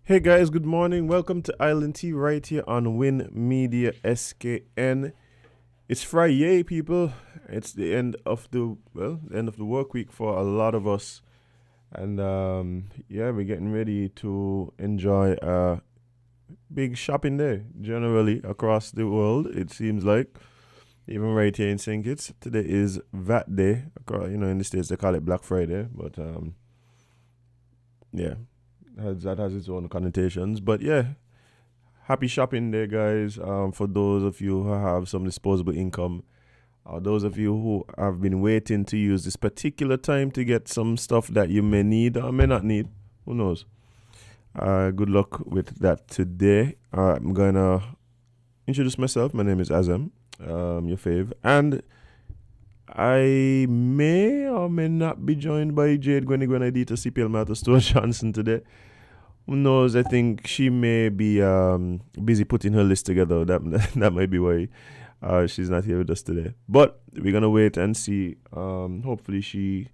Hey guys, good morning. Welcome to Island Tea right here on Win Media SKN. It's Friday, people. It's the end of the work week for a lot of us, and we're getting ready to enjoy a big shopping day. Generally across the world, it seems like even right here in St. Kitts, today is VAT Day. In the States they call it Black Friday, but yeah, that has its own connotations. But yeah, happy shopping day, guys. For those of you who have some disposable income, or those of you who have been waiting to use this particular time to get some stuff that you may need or may not need, who knows? Good luck with that today. I'm gonna introduce myself. My name is Azam, your fave, and I may or may not be joined by Jade Gwenny Gwenadita CPL Matter Stone Johnson today. Who knows? I think she may be busy putting her list together. That might be why she's not here with us today. But we're gonna wait and see. Hopefully she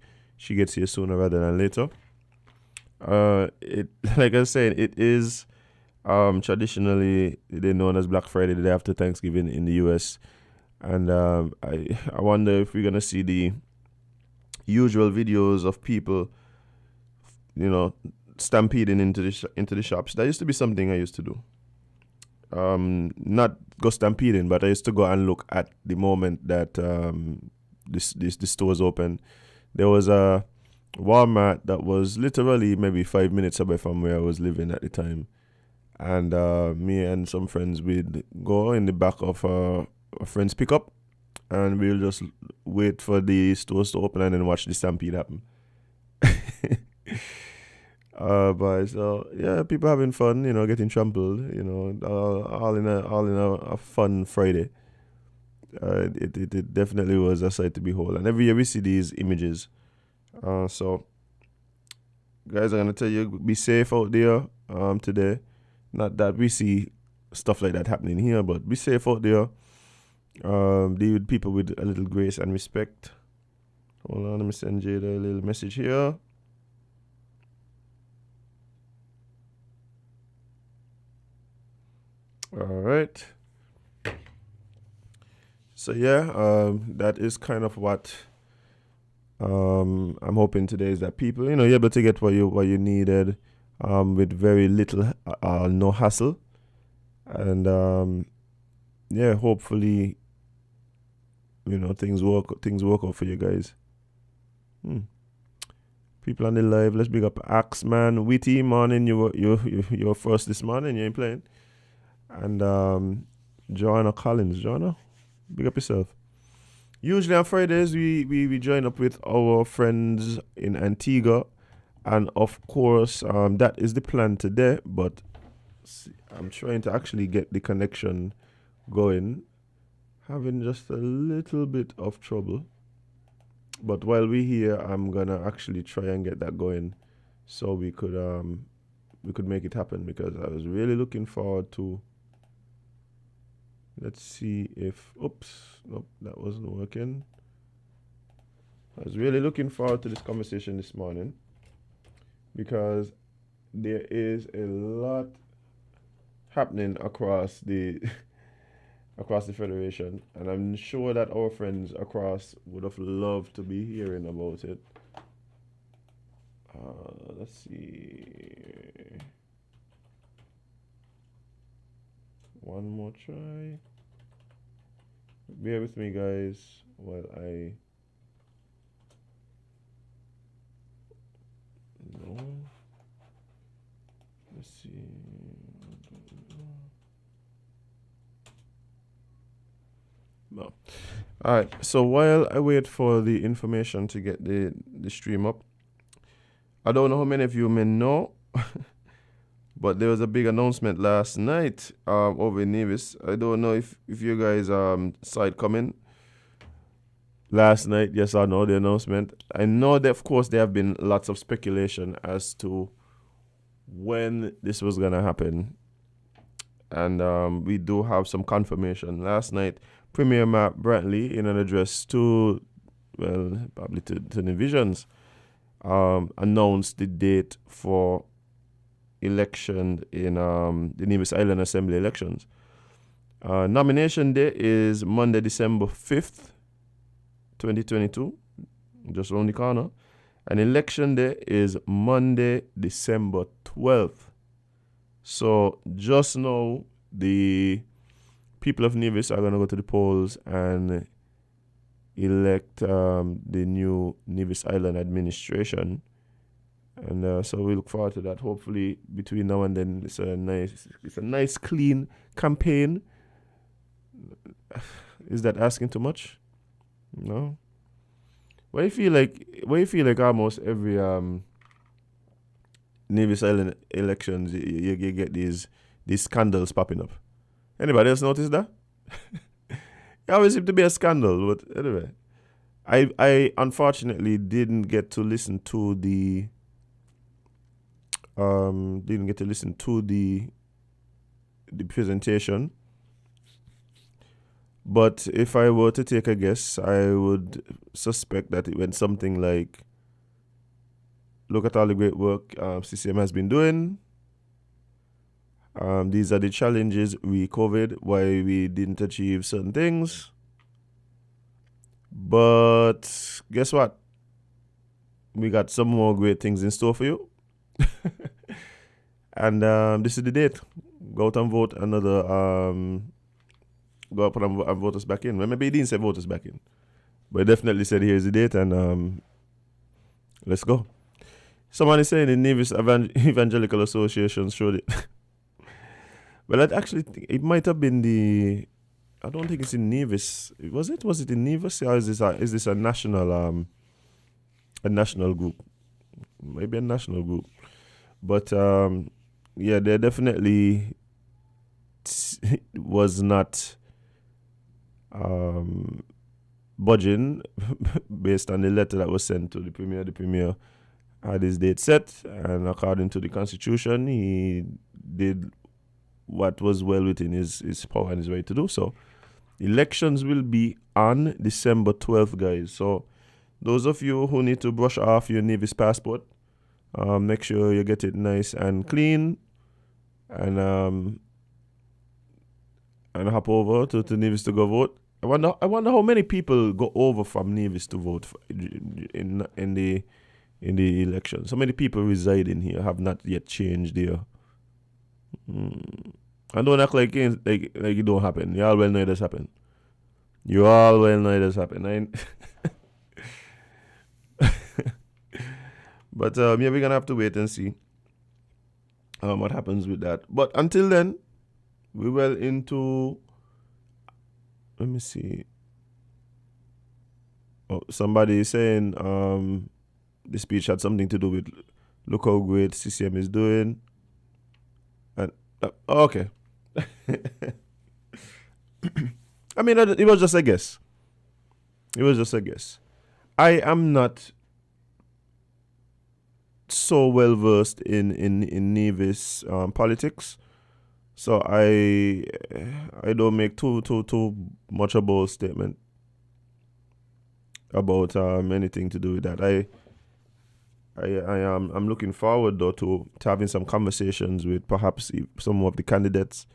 gets here sooner rather than later. It like I said, it is traditionally they're known as Black Friday, the day after Thanksgiving in the U.S. And I wonder if we're gonna see the usual videos of people, stampeding into the shops. That used to be something I used to do. Not go stampeding, but I used to go and look at the moment that the stores open. There was a Walmart that was literally maybe 5 minutes away from where I was living at the time, and me and some friends would go in the back of a friend's pickup, and we'll just wait for the stores to open and then watch the stampede happen. But so yeah, people having fun, getting trampled, all in a fun Friday. It definitely was a sight to behold, and every year we see these images. So guys, I'm gonna tell you, be safe out there. Today, not that we see stuff like that happening here, but be safe out there. Deal with people with a little grace and respect. Hold on, let me send Jada a little message here. All right. So yeah, that is kind of what I'm hoping today is that people, you're able to get what you needed, with very little, no hassle, and yeah, hopefully, things work out for you guys. People on the live, let's big up Axman, Witty, morning. You were first this morning. You ain't playing. And Joanna Collins. Joanna, big up yourself. Usually on Fridays we join up with our friends in Antigua, and of course that is the plan today. But I'm trying to actually get the connection going, having just a little bit of trouble. But while we're here, I'm gonna actually try and get that going, so we could make it happen, because I was really looking forward to. Let's see if, nope, that wasn't working. I was really looking forward to this conversation this morning, because there is a lot happening across the federation, and I'm sure that our friends across would have loved to be hearing about it. Let's see. One more try. Bear with me, guys, while I. No. Let's see. No. All right. So while I wait for the information to get the stream up, I don't know how many of you may know, but there was a big announcement last night over in Nevis. I don't know if you guys saw it coming last night. Yes or no, the announcement. I know that, of course, there have been lots of speculation as to when this was going to happen. And we do have some confirmation. Last night, Premier Mark Brantley, in an address to, probably to the Visions, announced the date for election in the Nevis Island Assembly elections. Nomination day is Monday, December 5th, 2022, just around the corner. And election day is Monday, December 12th. So just now, the people of Nevis are going to go to the polls and elect the new Nevis Island administration. And so we look forward to that. Hopefully, between now and then, it's a nice, clean campaign. Is that asking too much? No. Why you feel like almost every Nevis Island elections you get these scandals popping up? Anybody else notice that? It always seems to be a scandal, but anyway. I unfortunately didn't get to listen to the presentation. But if I were to take a guess, I would suspect that it went something like, look at all the great work CCM has been doing. These are the challenges we covered, why we didn't achieve certain things. But guess what? We got some more great things in store for you. And this is the date. Go out and vote another... go up and vote us back in. Well, maybe he didn't say vote us back in. But he definitely said here's the date and let's go. Someone is saying the Nevis Evangelical Association showed it. Well, it might have been I don't think it's in Nevis. Was it in Nevis? Or is this a national group? Maybe a national group. But yeah, they definitely was not budging based on the letter that was sent to the Premier. The Premier had his date set, and according to the Constitution, he did what was well within his power and his right to do. So elections will be on December 12th, guys. So those of you who need to brush off your Nevis passport, make sure you get it nice and clean, and hop over to Nevis to go vote. I wonder how many people go over from Nevis to vote in the election. So many people reside in here have not yet changed their. And don't act like it don't happen. You all well know it does happen. But yeah, we're gonna have to wait and see what happens with that. But until then, we were into. Let me see. Oh, somebody is saying the speech had something to do with look how great CCM is doing. And okay. I mean, it was just a guess. I am not so well versed in Nevis politics, so I don't make too much a bold statement about anything to do with that. I'm looking forward though to having some conversations with perhaps some of the candidates,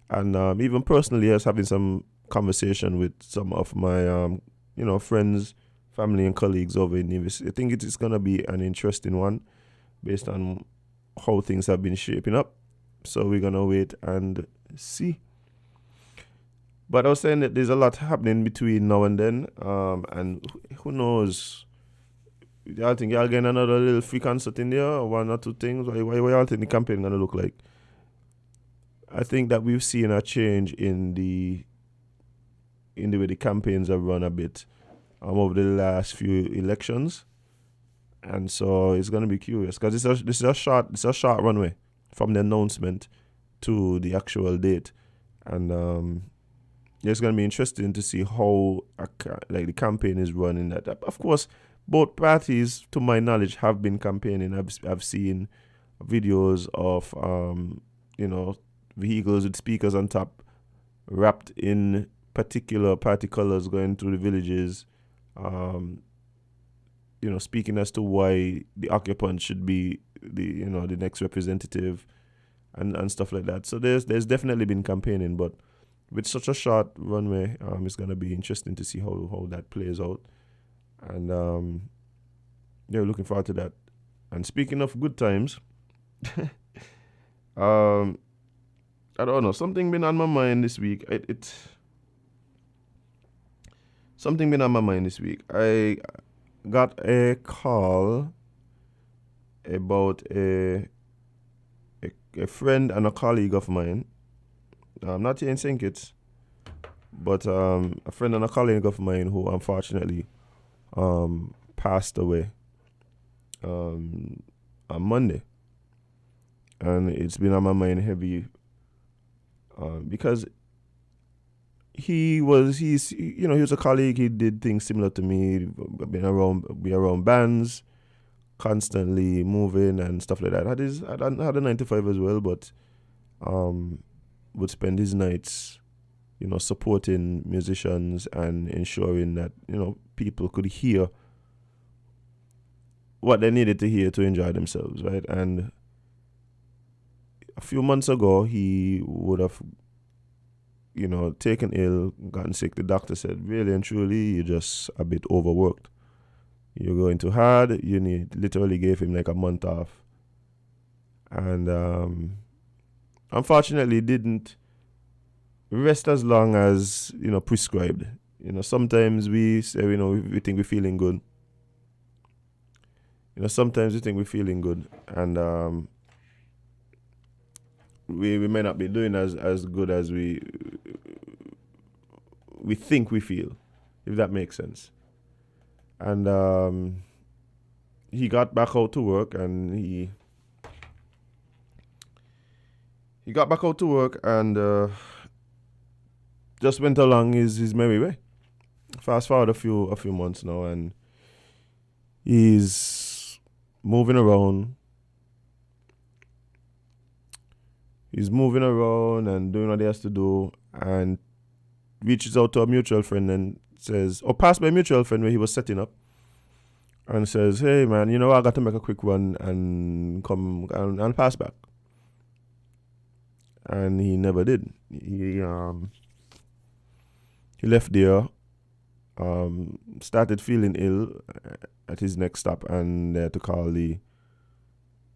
and even personally as having some conversation with some of my friends, family and colleagues over in Nevis. I think it is going to be an interesting one based on how things have been shaping up. So we're going to wait and see. But I was saying that there's a lot happening between now and then, and who knows. Y'all think y'all getting another little free concert in there, or one or two things? What y'all think the campaign gonna look like? I think that we've seen a change in the way the campaigns have run a bit over the last few elections, and so it's gonna be curious because this is a short runway from the announcement to the actual date, and it's gonna be interesting to see how the campaign is running. That of course. Both parties, to my knowledge, have been campaigning. I've seen videos of vehicles with speakers on top, wrapped in particular party colors, going through the villages, speaking as to why the occupant should be the next representative and stuff like that. So there's definitely been campaigning, but with such a short runway, it's gonna be interesting to see how that plays out. And looking forward to that. And speaking of good times, I don't know, something been on my mind this week. Something been on my mind this week. I got a call about a friend and a colleague of mine. Not here in St. Kitts, but a friend and a colleague of mine who unfortunately passed away on Monday. And it's been on my mind heavy because he was a colleague. He did things similar to me, be around bands, constantly moving and stuff like that. Had a 9 to 5 as well, but would spend his nights, supporting musicians and ensuring that, people could hear what they needed to hear to enjoy themselves, right? And a few months ago, he would have, taken ill, gotten sick. The doctor said, really and truly, you're just a bit overworked. You're going too hard. Literally gave him like a month off. And unfortunately, didn't rest as long as, prescribed. Sometimes we say, we think we're feeling good. Sometimes we think we're feeling good. And we may not be doing as good as we think we feel, if that makes sense. And he got back out to work, and he got back out to work and just went along his merry way. Fast forward a few months now, and he's moving around. He's moving around and doing what he has to do, and reaches out to a mutual friend and says, passed by a mutual friend where he was setting up, and says, hey man, I got to make a quick run and come and pass back. And he never did. He left there, started feeling ill at his next stop, and they had to call the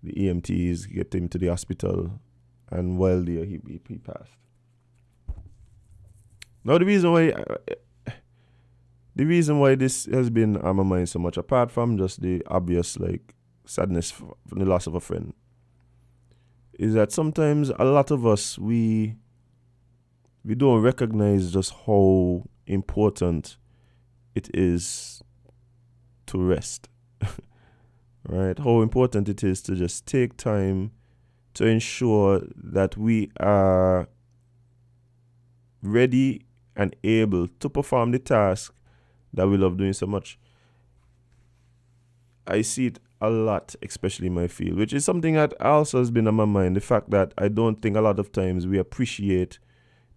EMTs, get him to the hospital. And while there, he passed. Now, the reason why this has been on my mind so much, apart from just the obvious sadness from the loss of a friend, is that sometimes a lot of us we don't recognize just how important it is to rest, right? How important it is to just take time to ensure that we are ready and able to perform the task that we love doing so much. I see it a lot, especially in my field, which is something that also has been on my mind. The fact that I don't think a lot of times we appreciate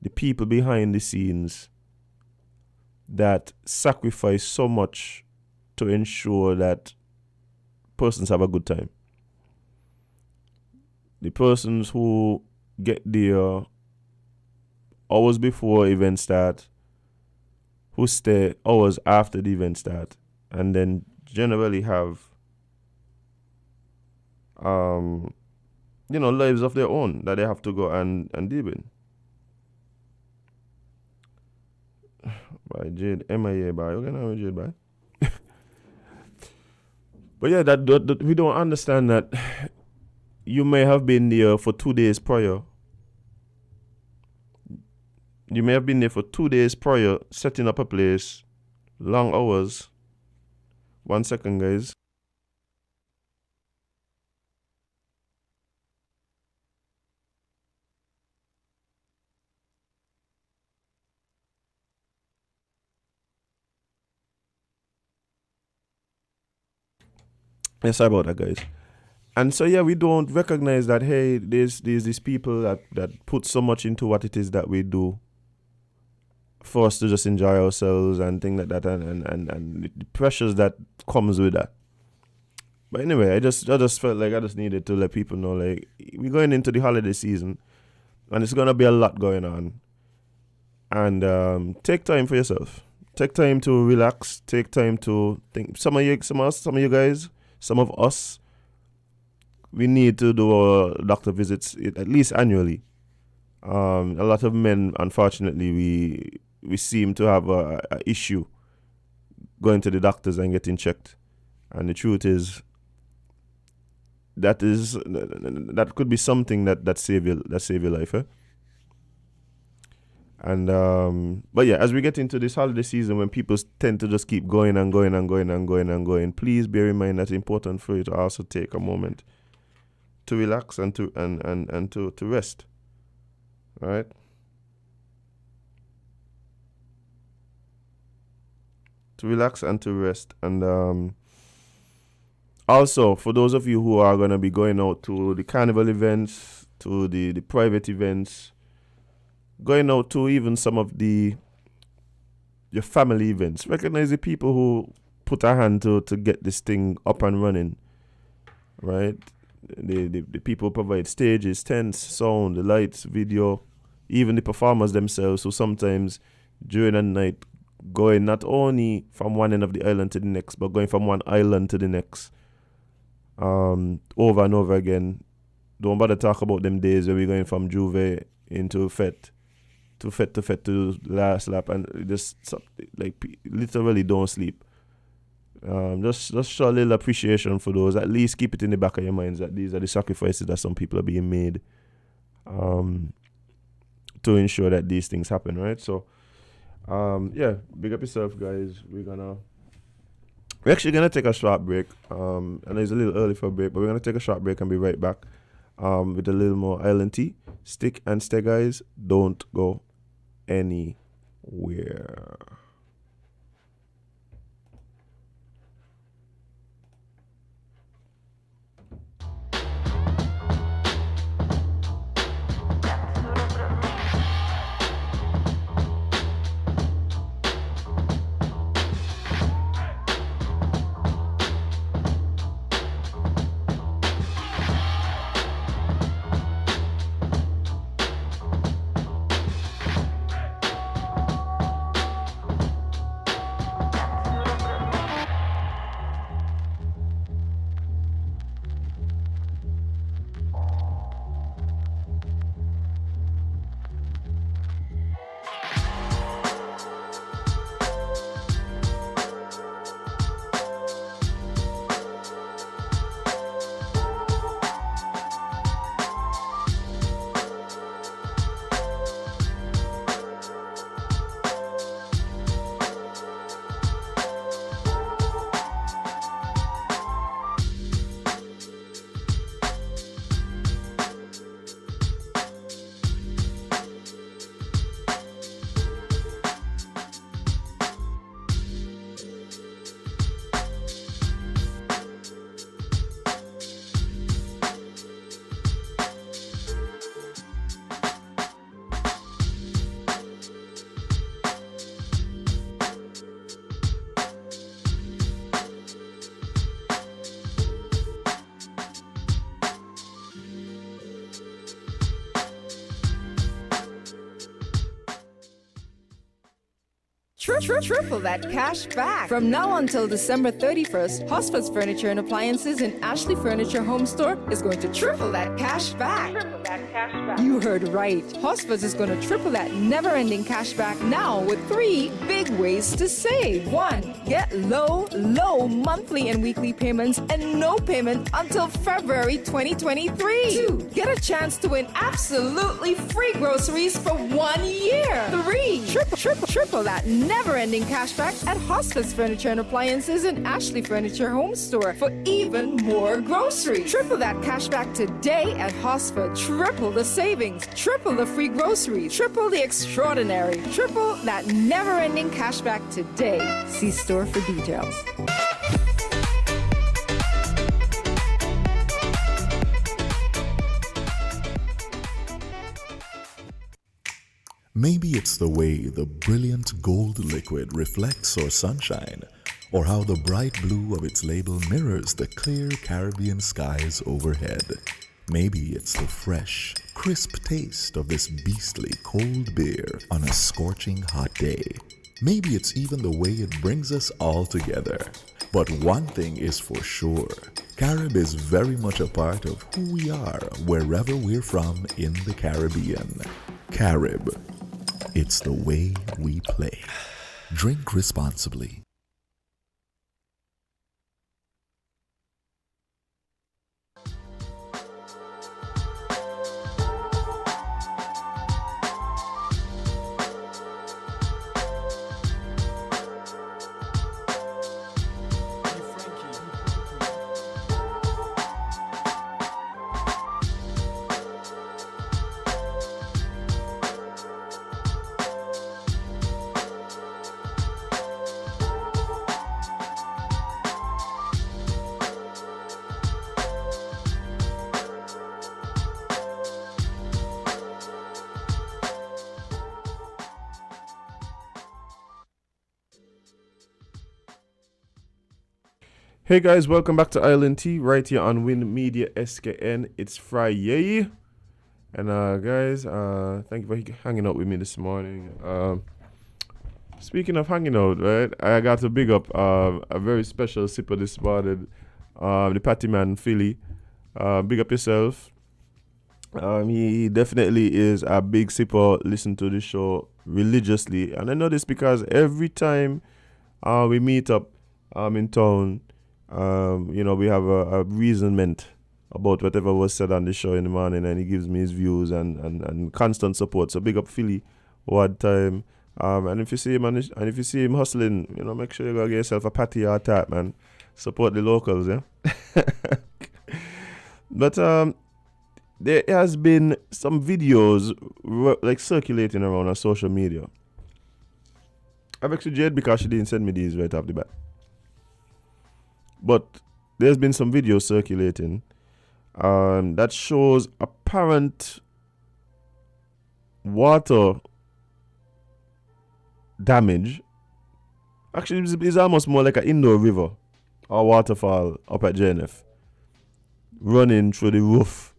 the people behind the scenes that sacrifice so much to ensure that persons have a good time. The persons who get there hours before events start, who stay hours after the event start, and then generally have lives of their own that they have to go and deal with. By Jade MIA by. Okay, now Jade by. But yeah, that we don't understand that you may have been there for 2 days prior. You may have been there for 2 days prior, setting up a place, long hours. 1 second, guys. Yeah, sorry about that, guys. And so yeah, we don't recognize that, hey, there's these people that put so much into what it is that we do for us to just enjoy ourselves and things like that, and the pressures that comes with that, But anyway, I just felt like I just needed to let people know, like, we're going into the holiday season, and it's gonna be a lot going on. And take time for yourself. Take time to relax. Take time to think. Some of you guys, some of us, we need to do our doctor visits at least annually. A lot of men, unfortunately, we seem to have a issue going to the doctors and getting checked. And the truth is, that could be something that save your life, eh? And but yeah, as we get into this holiday season, when people tend to just keep going and going and going and going and going, please bear in mind that it's important for you to also take a moment to relax and to rest. All right. To relax and to rest. And also, for those of you who are going to be going out to the carnival events, to the private events, going out to even some of your family events, recognize the people who put a hand to get this thing up and running, right? The people who provide stages, tents, sound, the lights, video, even the performers themselves, who sometimes during the night going not only from one end of the island to the next, but going from one island to the next, over and over again. Don't bother talk about them days where we're going from Juve into Fete to last lap, and just like literally don't sleep. Just show a little appreciation for those. At least keep it in the back of your minds that these are the sacrifices that some people are being made to ensure that these things happen, right? So yeah, big up yourself, guys. We're actually gonna take a short break. I know it's a little early for a break, but we're gonna take a short break and be right back with a little more island tea. Stick and stay, guys. Don't go anywhere. Triple that cash back. From now until December 31st, Hosford's Furniture and Appliances in Ashley Furniture Home Store is going to triple that cash back. Triple that cash back. You heard right. Hosford's is going to triple that never-ending cash back now with 3 big ways to save. 1. Get low monthly and weekly payments and no payment until February 2023. 2. Get a chance to win absolutely free groceries for 1 year. 3. Triple that never-ending cashback at Hosford's Furniture and Appliances in Ashley Furniture Home Store for even more groceries. Triple that cashback today at Hosford. Triple the savings. Triple the free groceries. Triple the extraordinary. Triple that never-ending cashback today. See store for details. Maybe it's the way the brilliant gold liquid reflects our sunshine, or how the bright blue of its label mirrors the clear Caribbean skies overhead. Maybe it's the fresh, crisp taste of this beastly cold beer on a scorching hot day. Maybe it's even the way it brings us all together. But one thing is for sure, Carib is very much a part of who we are wherever we're from in the Caribbean. Carib, it's the way we play. Drink responsibly. Hey guys, welcome back to Island Tea right here on Win Media SKN. It's Friday. And guys, thank you for hanging out with me this morning. Speaking of hanging out, right, I got to big up a very special sipper this morning, the Patty Man Philly. Big up yourself. He definitely is a big sipper, listen to the show religiously. And I know this because every time we meet up in town, we have a reasonment about whatever was said on the show in the morning, and he gives me his views and constant support. So big up Philly one time. And if you see him hustling, make sure you go get yourself a patty or a tart, man. Support the locals, yeah. But there has been some videos circulating around on social media. I've actually Jade because she didn't send me these right off the bat. But there's been some videos circulating that shows apparent water damage. Actually, it's almost more like an indoor river or waterfall up at JNF running through the roof.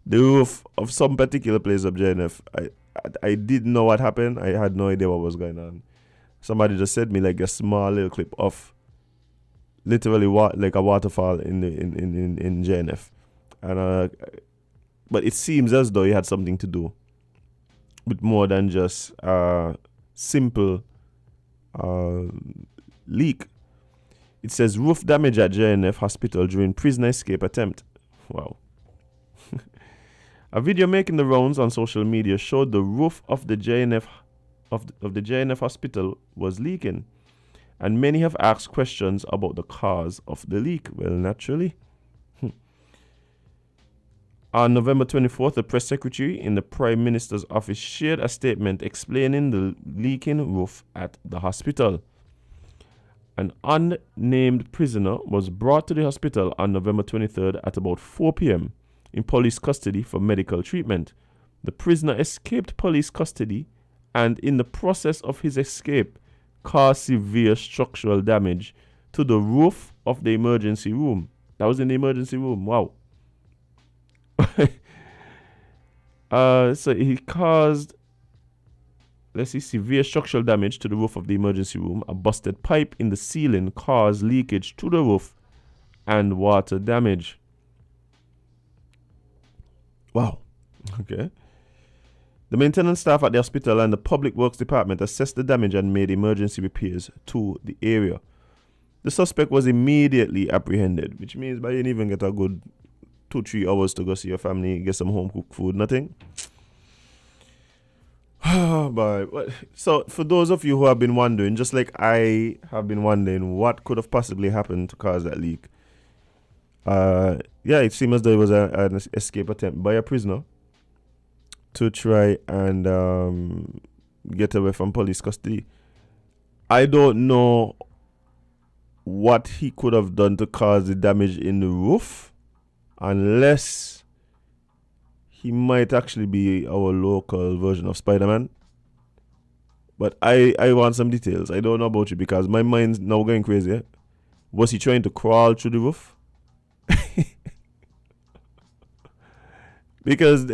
The roof of some particular place up JNF. I didn't know what happened. I had no idea what was going on. Somebody just sent me like a small little clip of literally like a waterfall in JNF, and but it seems as though it had something to do with more than just simple leak. It says roof damage at JNF Hospital during prisoner escape attempt. Wow. A video making the rounds on social media showed the roof of the JNF of the JNF Hospital was leaking. And many have asked questions about the cause of the leak. Well, naturally. On November 24th, the press secretary in the Prime Minister's office shared a statement explaining the leaking roof at the hospital. An unnamed prisoner was brought to the hospital on November 23rd at about 4 p.m. in police custody for medical treatment. The prisoner escaped police custody, and in the process of his escape, caused severe structural damage to the roof of the emergency room. That was in the emergency room. Wow. So he caused, severe structural damage to the roof of the emergency room. A busted pipe in the ceiling caused leakage to the roof and water damage. Wow. Okay. The maintenance staff at the hospital and the public works department assessed the damage and made emergency repairs to the area. The suspect was immediately apprehended, which means you didn't even get a good 2-3 hours to go see your family, get some home cooked food, nothing. But so for those of you who have been wondering, just like I have been wondering, what could have possibly happened to cause that leak? It seems as though it was an escape attempt by a prisoner to try and get away from police custody. I don't know what he could have done to cause the damage in the roof, unless he might actually be our local version of Spider-Man. But I want some details. I don't know about you because my mind's now going crazy. Eh? Was he trying to crawl through the roof? Because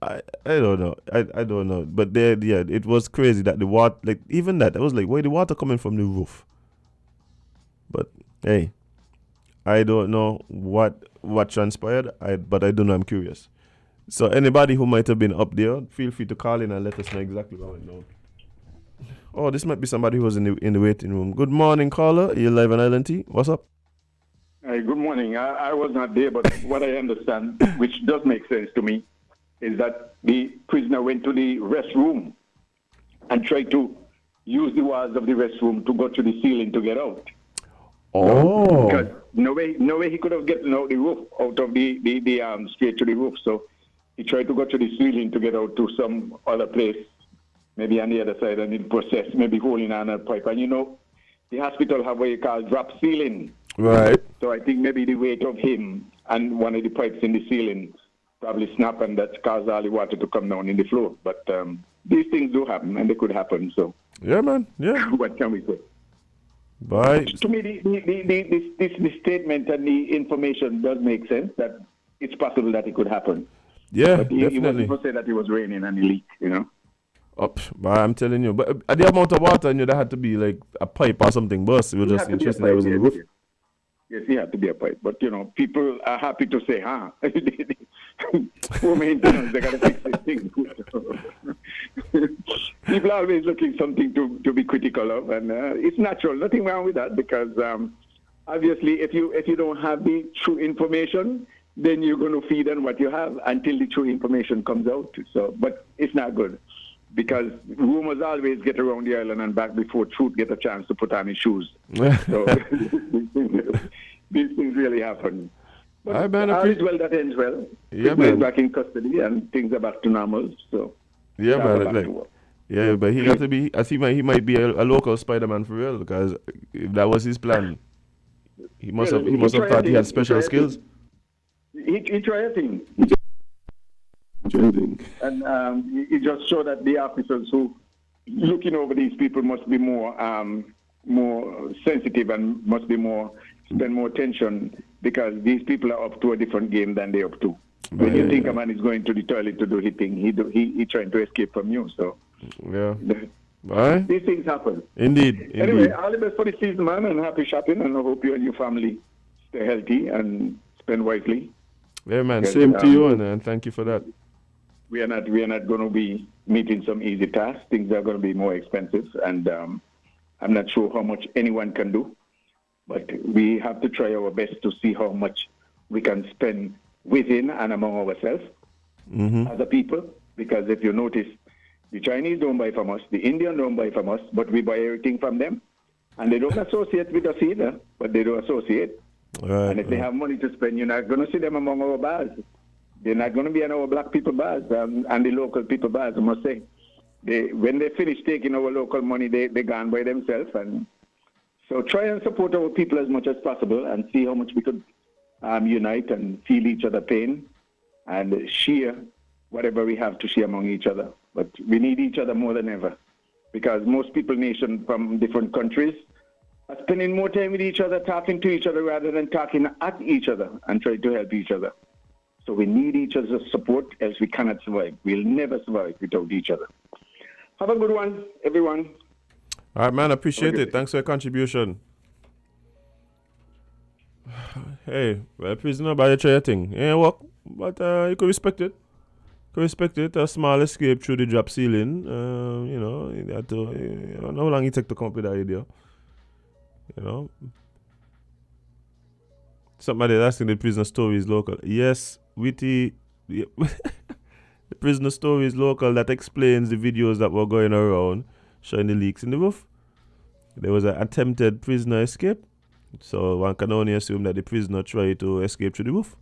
I don't know. I don't know. But it was crazy that the water, like even that, I was like, why the water coming from the roof? But hey, I don't know what transpired. But I don't know. I'm curious. So anybody who might have been up there, feel free to call in and let us know exactly what went on. Oh, this might be somebody who was in the waiting room. Good morning, caller. You're live on LNT. What's up? Hey, good morning. I was not there, but what I understand, which does make sense to me, is that the prisoner went to the restroom and tried to use the walls of the restroom to go to the ceiling to get out. Oh. Because no way he could have gotten out the roof, out of the straight to the roof. So he tried to go to the ceiling to get out to some other place, maybe on the other side, and in process, maybe holding on a pipe. And the hospital have what you call drop ceiling. Right. So I think maybe the weight of him and one of the pipes in the ceiling probably snapped, and that caused all the water to come down in the floor. But these things do happen, and they could happen. So yeah, man. Yeah. What can we say? Bye. To me, the statement and the information does make sense that it's possible that it could happen. Yeah, but he definitely. wasn't going to say that it was raining and it leaked, Up, but I'm telling you. But the amount of water, there had to be like a pipe or something burst. We were just interested that it was in the roof. Yes, he had to be a pipe. But, people are happy to say, poor maintenance, they got to fix this thing. People are always looking something to be critical of, and it's natural. Nothing wrong with that, because obviously if you don't have the true information, then you're going to feed on what you have until the true information comes out. So, but it's not good, because rumors always get around the island and back before truth get a chance to put on his shoes. So these things really happen. But all is well that ends well. Yeah, man. man. Back in custody and things are back to normal. So yeah, man. Yeah, but he got to be. I think he might be a local Spider-Man for real, because if that was his plan, he must have thought he had special skills. He tried a thing. And it just showed that the officers who looking over these people must be more sensitive and must be spend more attention, because these people are up to a different game than they're up to. When you think a man is going to the toilet to do his thing, he trying to escape from you. So yeah, right. These things happen. Indeed. Anyway, all the best for the season, man, and happy shopping. And I hope you and your family stay healthy and spend wisely. Yeah, man. Same to you, and thank you for that. We are not going to be meeting some easy tasks. Things are going to be more expensive, and I'm not sure how much anyone can do. But we have to try our best to see how much we can spend within and among ourselves as a people. Because if you notice, the Chinese don't buy from us, the Indians don't buy from us, but we buy everything from them. And they don't associate with us either, but they don't associate. Right, and if they have money to spend, you're not going to see them among our bars. They're not going to be in our black people bars and the local people bars, I must say. When they finish taking our local money, they're gone by themselves. And so try and support our people as much as possible and see how much we could unite and feel each other pain and share whatever we have to share among each other. But we need each other more than ever, because most people nation from different countries are spending more time with each other, talking to each other rather than talking at each other and trying to help each other. So we need each other's support, else we cannot survive. We'll never survive without each other. Have a good one, everyone. All right, man. Appreciate it. Thanks for your contribution. Hey, well, prisoner by try your thing. It ain't work, but you could respect it. A small escape through the drop ceiling. You had to. I don't know how long it take to come up with that idea. Somebody asking the prisoner story is local. Yes, Witty. The prisoner story is local. That explains the videos that were going around showing the leaks in the roof. There was an attempted prisoner escape. So one can only assume that the prisoner tried to escape through the roof.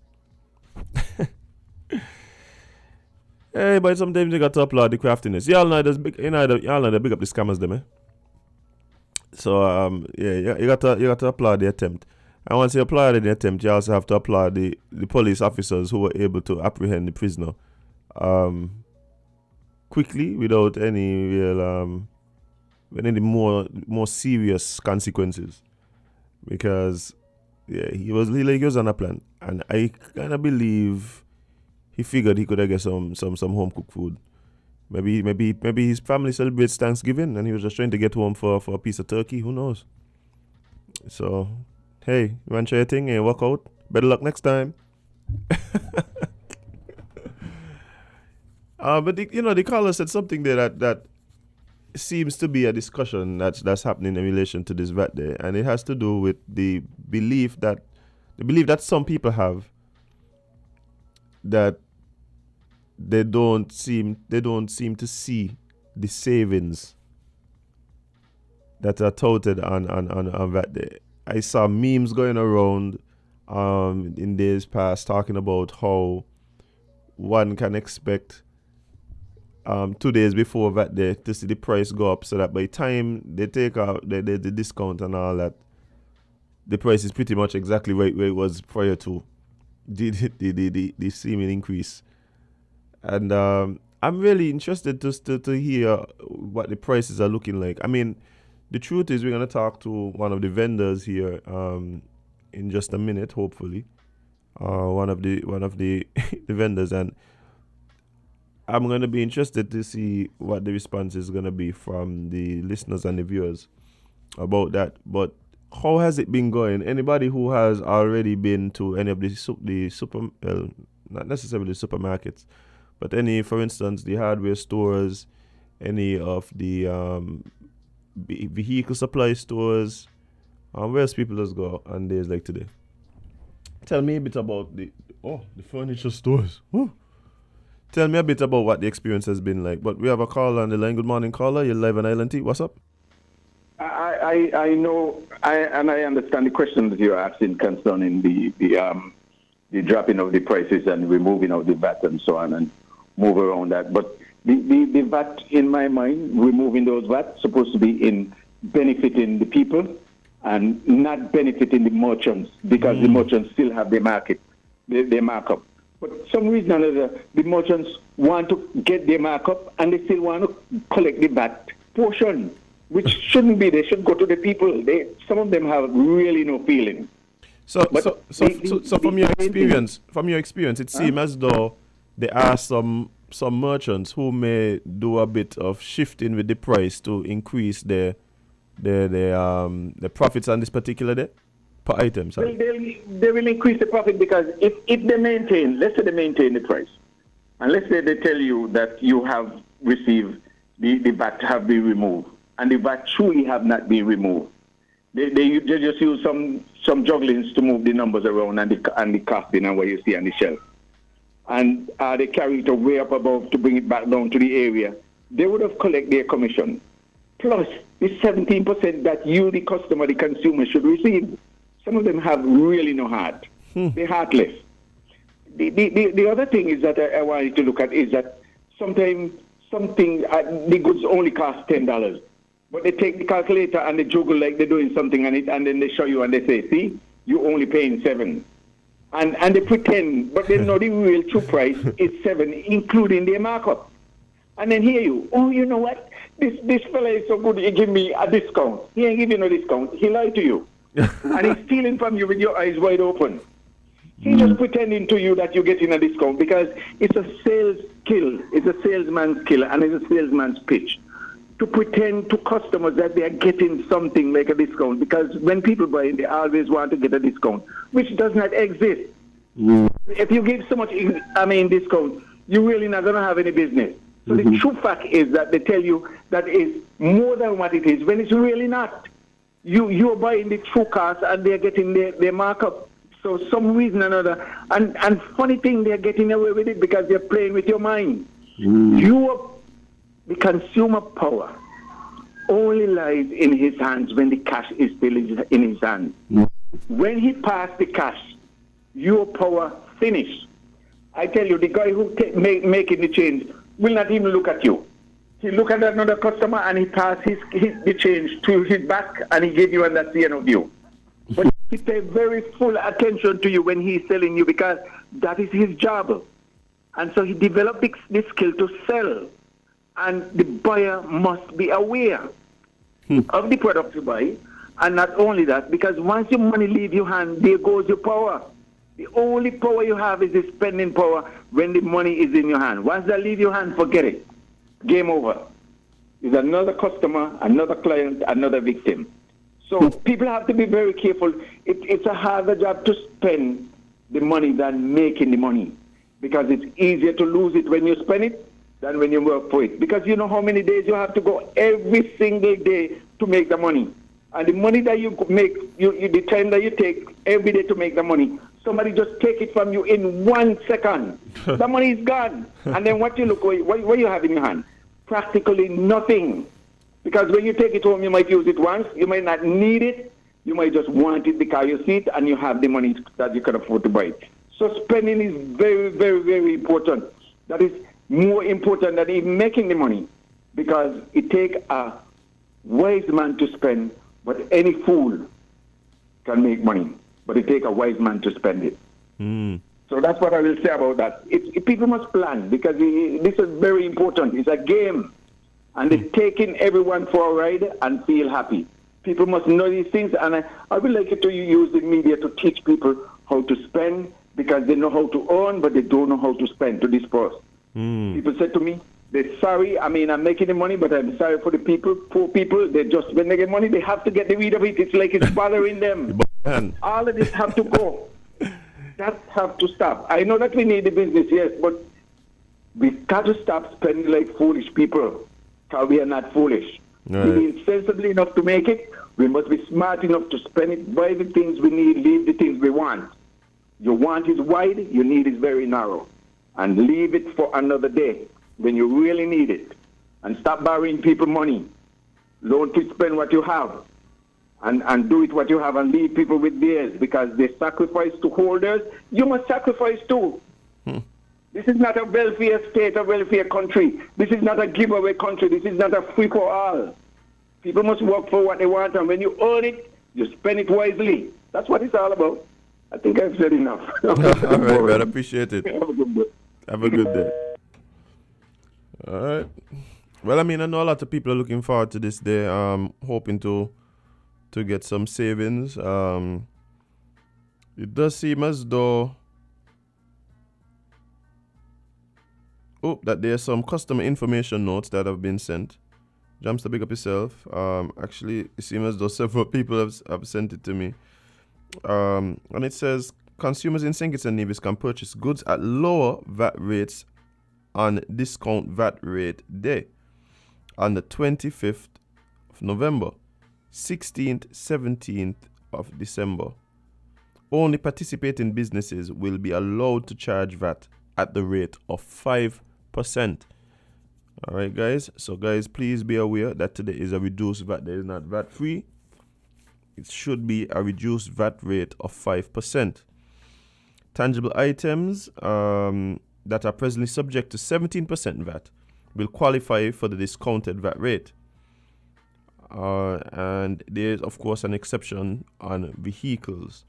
Hey, but sometimes you got to applaud the craftiness. Y'all know they big up the scammers, them, eh? So you got to applaud the attempt. And once you applaud the attempt, you also have to applaud the police officers who were able to apprehend the prisoner quickly without any real the more serious consequences, because he was on a plan, and I kind of believe he figured he could get some home cooked food. Maybe his family celebrates Thanksgiving and he was just trying to get home for a piece of turkey. Who knows? So, hey, you want to try your thing and walk out? Better luck next time. But the caller said something there that seems to be a discussion that's happening in relation to this VAT day, and it has to do with the belief that some people have that they don't seem to see the savings that are touted on VAT day. I saw memes going around in days past talking about how one can expect 2 days before VAT day to see the price go up, so that by the time they take out the discount and all that, the price is pretty much exactly where it was prior to the seeming increase. And I'm really interested to hear what the prices are looking like. I mean, the truth is we're going to talk to one of the vendors here in just a minute, hopefully. One of the the vendors, and I'm going to be interested to see what the response is going to be from the listeners and the viewers about that. But how has it been going? Anybody who has already been to any of not necessarily the supermarkets, but any, for instance, the hardware stores, any of the vehicle supply stores, where else people just go on days like today? Tell me a bit about the furniture stores. Woo. Tell me a bit about what the experience has been like. But we have a caller on the line. Good morning, caller. You're live on Island T. What's up? I know, and I understand the questions you're asking concerning the dropping of the prices and removing of the VAT and so on, and move around that. But the VAT, in my mind, removing those VAT, supposed to be in benefiting the people and not benefiting the merchants, because the merchants still have their market, their markup. But some reason or another, the merchants want to get their markup and they still want to collect the VAT portion, which shouldn't be. They should go to the people. Some of them have really no feeling. So from your experience, it seems as though there are some merchants who may do a bit of shifting with the price to increase their profits on this particular day per item. Well, they will increase the profit, because if they maintain, let's say they maintain the price, and let's say they tell you that you have received the VAT have been removed, and the VAT truly have not been removed. They just use some jugglings to move the numbers around and the costing and what you see on the shelf. And they carry it way up above to bring it back down to the area. They would have collected their commission, plus the 17% that you, the customer, the consumer, should receive. Some of them have really no heart. They're heartless. The other thing is that I wanted to look at is that sometimes the goods only cost $10. But they take the calculator and they juggle like they're doing something on it, and then they show you and they say, see, you're only paying $7. And they pretend, but they know the real true price is $7, including their markup. And then here you know what? This fella is so good, he give me a discount. He ain't give you no discount. He lied to you. And he's stealing from you with your eyes wide open. He's just pretending to you that you're getting a discount, because it's a sales skill. It's a salesman's skill, and it's a salesman's pitch to pretend to customers that they are getting something like a discount, because when people buy, they always want to get a discount, which does not exist. If you give so much discount, you're really not going to have any business. So the true fact is that they tell you that is more than what it is, when it's really not. You're buying the true cost, and they're getting their markup. So some reason or another, and funny thing, they're getting away with it because they're playing with your mind. The consumer power only lies in his hands when the cash is still in his hands. When he passed the cash, your power finished. I tell you, the guy who making the change will not even look at you. He look at another customer and he pass the change to his back, and he give you, and that's the end of you. But he pay very full attention to you when he's selling you, because that is his job. And so he developed this skill to sell. And the buyer must be aware of the product you buy. And not only that, because once your money leaves your hand, there goes your power. The only power you have is the spending power when the money is in your hand. Once that leave your hand, forget it. Game over. Is another customer, another client, another victim. So people have to be very careful. It's a harder job to spend the money than making the money, because it's easier to lose it when you spend it than when you work for it. Because you know how many days you have to go every single day to make the money. And the money that you make, the time that you take every day to make the money, somebody just take it from you in 1 second. The money is gone. And then what you have in your hand? Practically nothing. Because when you take it home, you might use it once, you might not need it, you might just want it because you see it and you have the money that you can afford to buy it. So spending is very, very, very important. That is more important than even making the money, because it takes a wise man to spend, but any fool can make money. But it takes a wise man to spend it. So that's what I will say about that. People must plan, because this is very important. It's a game. And it's taking everyone for a ride and feel happy. People must know these things, and I would like you to use the media to teach people how to spend, because they know how to earn, but they don't know how to spend, to disperse. People said to me, they're sorry, I'm making the money, but I'm sorry for the people, poor people. They just, when they get money, they have to get rid of it. It's like it's bothering them. All of this have to go. That have to stop. I know that we need the business, yes, but we got to stop spending like foolish people, because we are not foolish. Right. We be sensible enough to make it. We must be smart enough to spend it, buy the things we need, leave the things we want. Your want is wide, your need is very narrow. And leave it for another day when you really need it. And stop borrowing people money. Learn to spend what you have. And do it what you have, and leave people with theirs, because they sacrifice to holders. You must sacrifice too. This is not a welfare state, a welfare country. This is not a giveaway country. This is not a free for all. People must work for what they want, and when you earn it, you spend it wisely. That's what it's all about. I think I've said enough. All right, man. Appreciate it. Have a good day. All right. Well, I know a lot of people are looking forward to this day, hoping to get some savings. It does seem as though that there's some customer information notes that have been sent. Jumps to big up yourself. Actually, it seems as though several people have sent it to me. And it says, consumers in St. Kitts and Nevis can purchase goods at lower VAT rates on discount VAT rate day on the 25th of November, 16th, 17th of December. Only participating businesses will be allowed to charge VAT at the rate of 5%. All right, guys. So, guys, please be aware that today is a reduced VAT. There is not VAT free. It should be a reduced VAT rate of 5%. Tangible items that are presently subject to 17% VAT will qualify for the discounted VAT rate. And there is, of course, an exception on vehicles.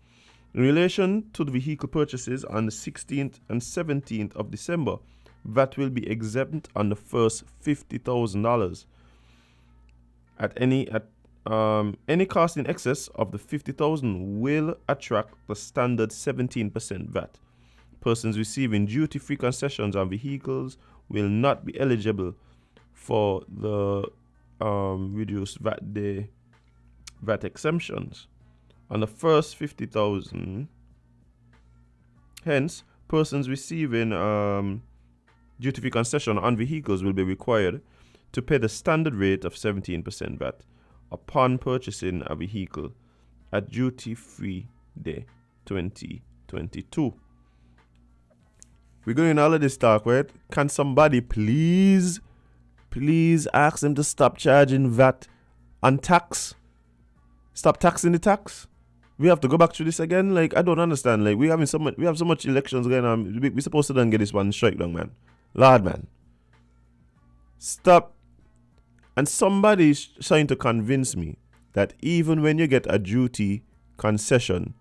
In relation to the vehicle purchases on the 16th and 17th of December, VAT will be exempt on the first $50,000. Any cost in excess of the $50,000 will attract the standard 17% VAT. Persons receiving duty-free concessions on vehicles will not be eligible for the reduced VAT day VAT exemptions on the first 50,000. Hence, persons receiving duty-free concession on vehicles will be required to pay the standard rate of 17% VAT upon purchasing a vehicle at duty-free day 2022. We're going all of this talk, right? Can somebody please ask them to stop charging VAT on tax? Stop taxing the tax? We have to go back to this again? Like, I don't understand. Like, we have so much elections going on. We're supposed to then get this one strike down, man. Lord, man. Stop. And somebody's trying to convince me that even when you get a duty concession,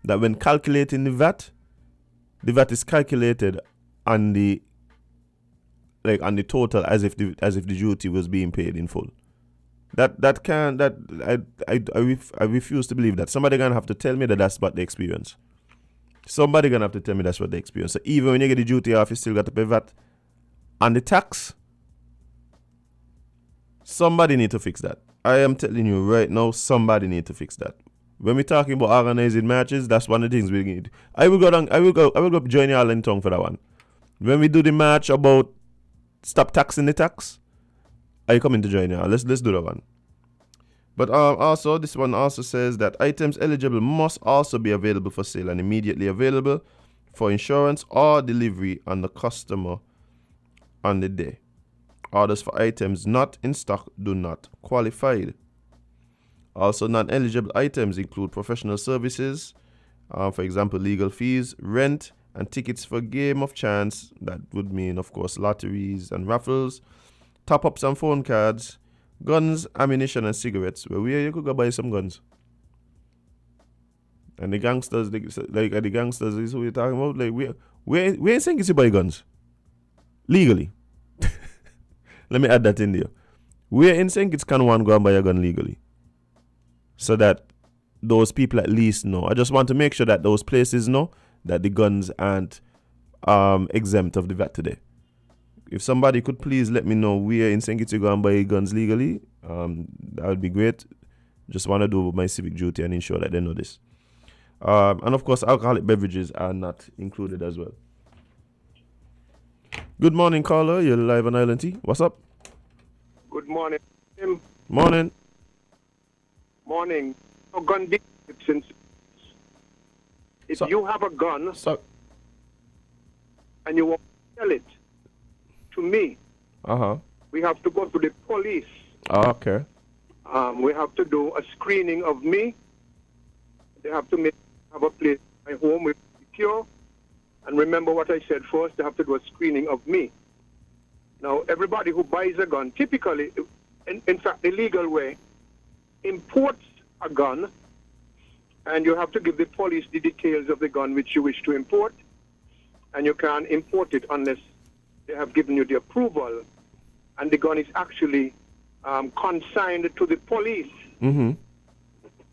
that when calculating the VAT is calculated on the total as if the duty was being paid in full. That can that I refuse to believe that. Somebody gonna have to tell me that that's what they experience. Somebody gonna have to tell me that's what they experience. So even when you get the duty off, you still got to pay VAT and the tax. Somebody need to fix that. I am telling you right now, somebody need to fix that. When we're talking about organizing matches, that's one of the things we need. I will go join you all in tongue for that one. When we do the match about stop taxing the tax, are you coming to join you? Let's do that one. But also, this one also says that items eligible must also be available for sale and immediately available for insurance or delivery on the customer on the day. Orders for items not in stock do not qualify. Also, non-eligible items include professional services, for example, legal fees, rent, and tickets for game of chance. That would mean, of course, lotteries and raffles, top-ups and phone cards, guns, ammunition, and cigarettes. Well, where you could go buy some guns. And the gangsters, the gangsters is who you're talking about. Like, we ain't saying you buy guns legally. Let me add that in there. We're in St. Kitts can one go and buy a gun legally. So that those people at least know. I just want to make sure that those places know that the guns aren't exempt of the VAT today. If somebody could please let me know where in St. Kitts you go and buy guns legally, that would be great. Just want to do my civic duty and ensure that they know this. And of course, alcoholic beverages are not included as well. Good morning, caller. You're live on Island T. What's up? Good morning. Morning. Morning. A gun dealership. If you have a gun and you want to sell it to me, we have to go to the police. Okay. We have to do a screening of me. They have to have a place in my home with secure. And remember what I said first, they have to do a screening of me. Now, everybody who buys a gun, typically, in fact, the legal way, imports a gun, and you have to give the police the details of the gun which you wish to import, and you can't import it unless they have given you the approval, and the gun is actually consigned to the police, and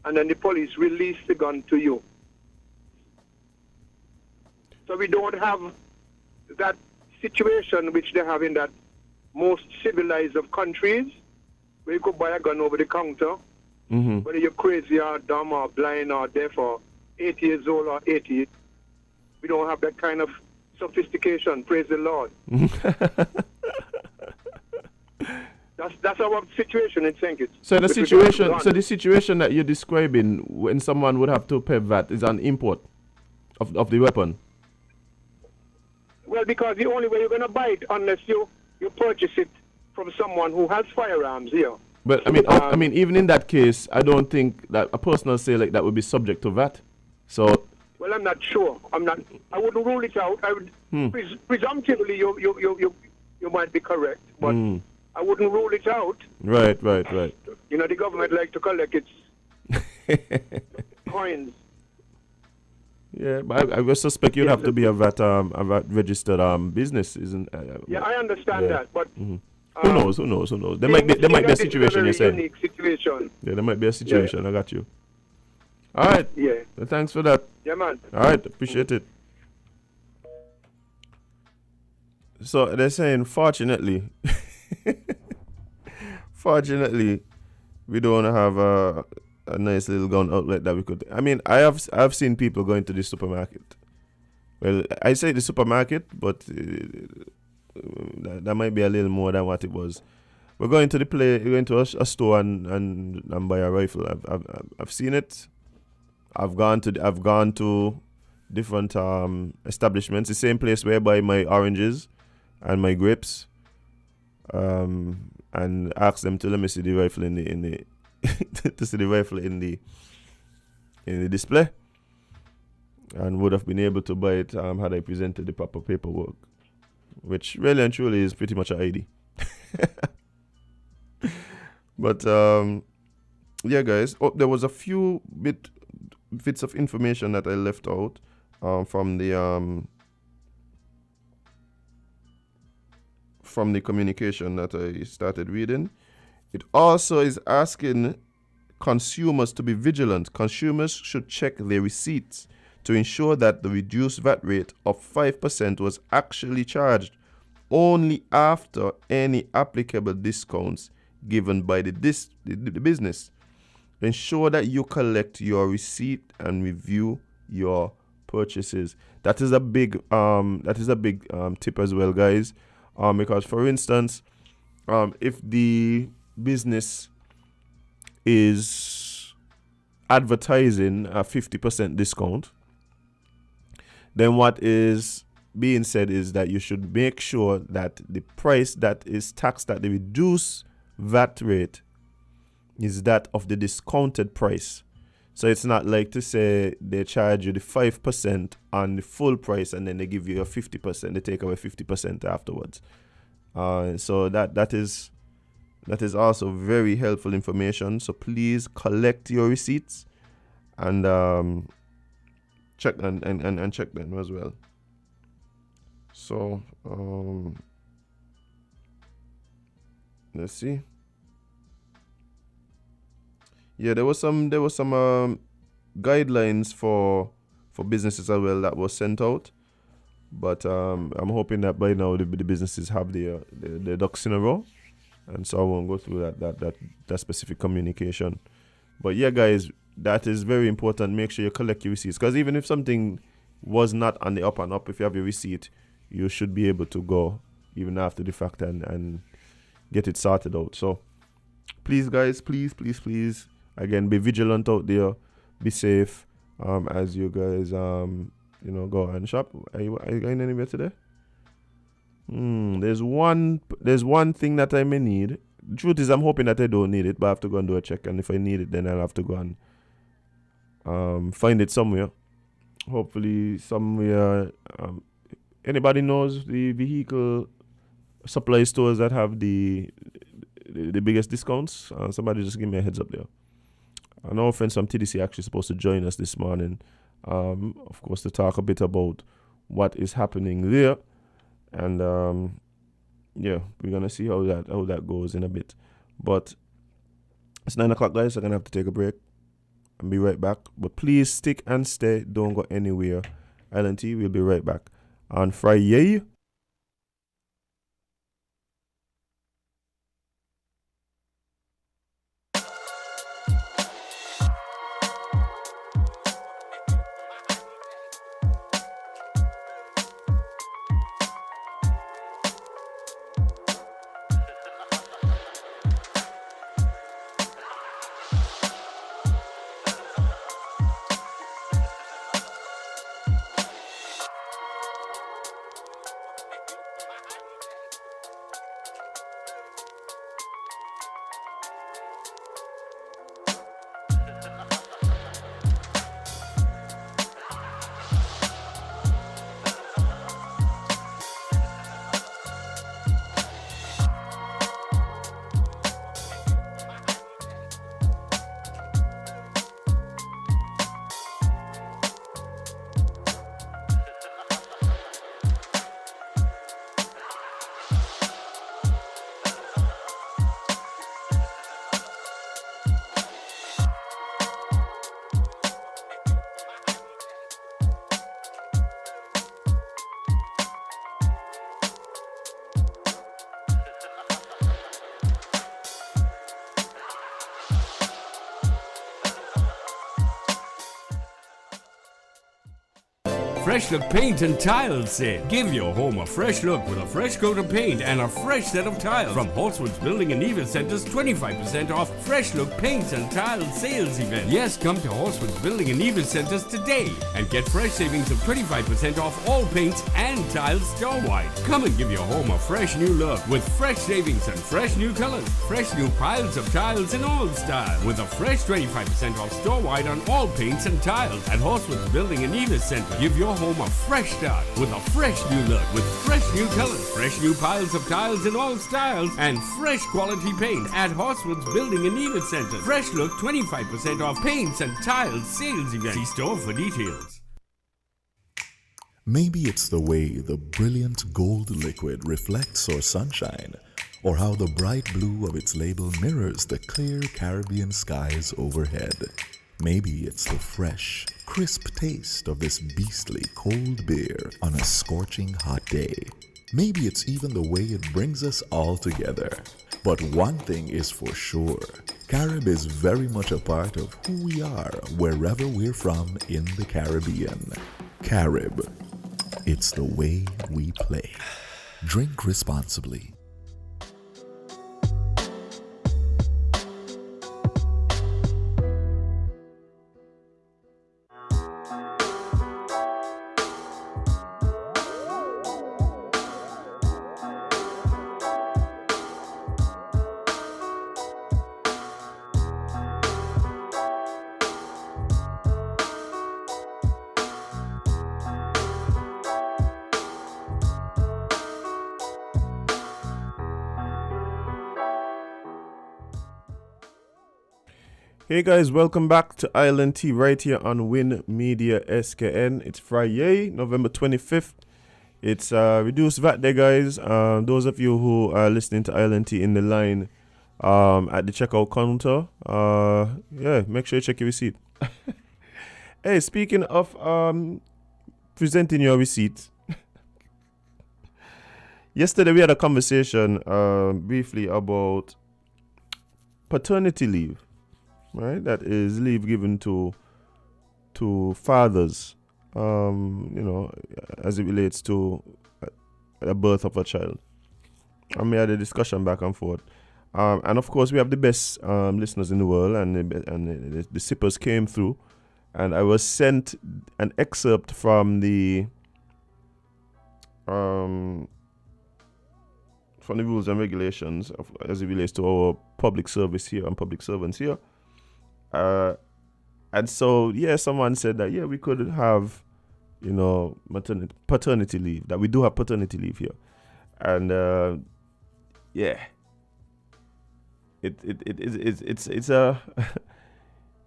then the police release the gun to you. So we don't have that situation which they have in that most civilized of countries, where you could buy a gun over the counter, whether you're crazy or dumb or blind or deaf or 8 years old or 80. We don't have that kind of sophistication, praise the Lord. That's our situation in St. Kitts. So the situation that you're describing when someone would have to pay VAT is an import of the weapon. Well, because the only way you're going to buy it unless you purchase it from someone who has firearms here. But I mean, even in that case, I don't think that a personal sale like that would be subject to VAT. So. Well, I'm not sure. I wouldn't rule it out. I would presumptively you might be correct, but I wouldn't rule it out. Right. You know, the government like to collect its coins. Yeah, but I would suspect you'd have to be a VAT registered business, isn't? Yeah, I understand that, but who knows? There might be a situation you're saying. Unique situation. Yeah, there might be a situation. I got you. All right. Yeah. Well, thanks for that. Yeah, man. All right, appreciate it. So they're saying, fortunately, we don't have a nice little gun outlet that we could. I mean, I've seen people going to the supermarket. Well, I say the supermarket, but that might be a little more than what it was. We're going to a store and buy a rifle. I've seen it. I've gone to different establishments. The same place where I buy my oranges and my grapes. And ask them to let me see the rifle in the to see the rifle in the display, and would have been able to buy it had I presented the proper paperwork, which really and truly is pretty much an ID. But yeah, guys, there was a few bits of information that I left out from the communication that I started reading. It also is asking consumers to be vigilant. Consumers should check their receipts to ensure that the reduced VAT rate of 5% was actually charged only after any applicable discounts given by the business. Ensure that you collect your receipt and review your purchases. That is a big tip as well, guys. Because for instance, if the business is advertising a 50% discount, then what is being said is that you should make sure that the price that is taxed at the reduced VAT rate is that of the discounted price. So it's not like to say they charge you the 5% on the full price and then they give you a 50%, they take away 50% afterwards. So that is also very helpful information. So please collect your receipts and check and check them as well. So let's see. Yeah, there was some guidelines for businesses as well that was sent out, but I'm hoping that by now the businesses have their ducks in a row, and so I won't go through that specific communication. But yeah, guys, that is very important. Make sure you collect your receipts, because even if something was not on the up and up, if you have your receipt, you should be able to go even after the fact and get it sorted out. So please, guys, please. Again, be vigilant out there. Be safe as you guys go and shop. Are you going anywhere today? There's one thing that I may need. The truth is, I'm hoping that I don't need it, but I have to go and do a check. And if I need it, then I'll have to go and find it somewhere. Hopefully somewhere. Anybody knows the vehicle supply stores that have the biggest discounts? Somebody just give me a heads up there. I know friends from TDC actually supposed to join us this morning, of course, to talk a bit about what is happening there, and we're gonna see how that goes in a bit. But it's 9 o'clock, guys. So I'm gonna have to take a break and be right back. But please stick and stay. Don't go anywhere. Island T, we'll be right back on Friday. Fresh Look Paint and Tile Sale. Give your home a fresh look with a fresh coat of paint and a fresh set of tiles. From Holtzwood's Building and Nevis Center's 25% off Fresh Look Paint and Tile Sales event. Yes, come to Holtzwood's Building and Nevis Centers today and get fresh savings of 25% off all paints and tiles store-wide. Come and give your home a fresh new look with fresh savings and fresh new colors. Fresh new piles of tiles in all styles with a fresh 25% off store-wide on all paints and tiles at Holtzwood's Building and Nevis Center. Give your home a fresh start with a fresh new look with fresh new colors, fresh new piles of tiles in all styles, and fresh quality paint at Horswood's Building and Nevis Center. Fresh Look 25% off paints and tiles sales event. See store for details. Maybe it's the way the brilliant gold liquid reflects our sunshine, or how the bright blue of its label mirrors the clear Caribbean skies overhead. Maybe it's the fresh, crisp taste of this beastly cold beer on a scorching hot day. Maybe it's even the way it brings us all together. But one thing is for sure, Carib is very much a part of who we are wherever we're from in the Caribbean. Carib, it's the way we play. Drink responsibly. Hey guys, welcome back to Island Tea right here on Win Media SKN. It's Friday, November 25th. It's reduced VAT day, guys. Those of you who are listening to Island Tea in the line at the checkout counter, make sure you check your receipt. Hey, speaking of presenting your receipt, yesterday we had a conversation briefly about paternity leave. Right, that is leave given to fathers, as it relates to the birth of a child. And we had a discussion back and forth, and of course we have the best listeners in the world, and the sippers came through, and I was sent an excerpt from the rules and regulations as it relates to our public service here and public servants here. And so, someone said that, we could have, paternity leave, that we do have paternity leave here. And,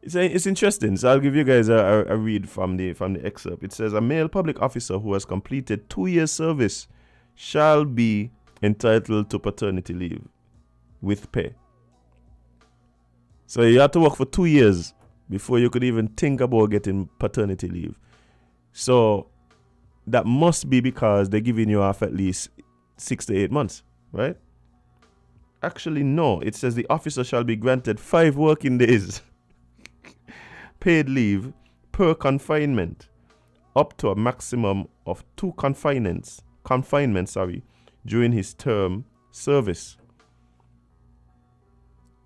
it's interesting. So I'll give you guys a read from the excerpt. It says, a male public officer who has completed 2 years service shall be entitled to paternity leave with pay. So you have to work for 2 years before you could even think about getting paternity leave. So that must be because they're giving you off at least 6 to 8 months, right? Actually, no. It says the officer shall be granted 5 working days paid leave per confinement, up to a maximum of 2 confinements during his term service.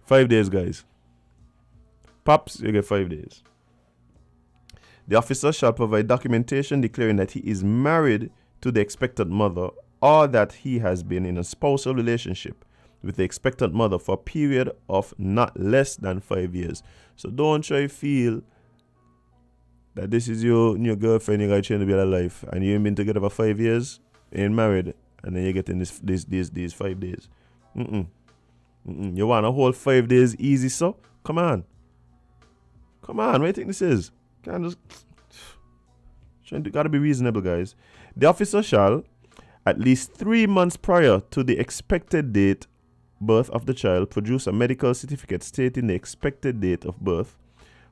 5 days, guys. Pops, you get 5 days. The officer shall provide documentation declaring that he is married to the expectant mother or that he has been in a spousal relationship with the expectant mother for a period of not less than 5 years. So don't try to feel that this is your new girlfriend you got trying to be alive and you ain't been together for 5 years, ain't married, and then you're getting these 5 days. You want a whole 5 days easy, so? Come on, what do you think this is? Gotta be reasonable, guys. The officer shall, at least 3 months prior to the expected date birth of the child, produce a medical certificate stating the expected date of birth.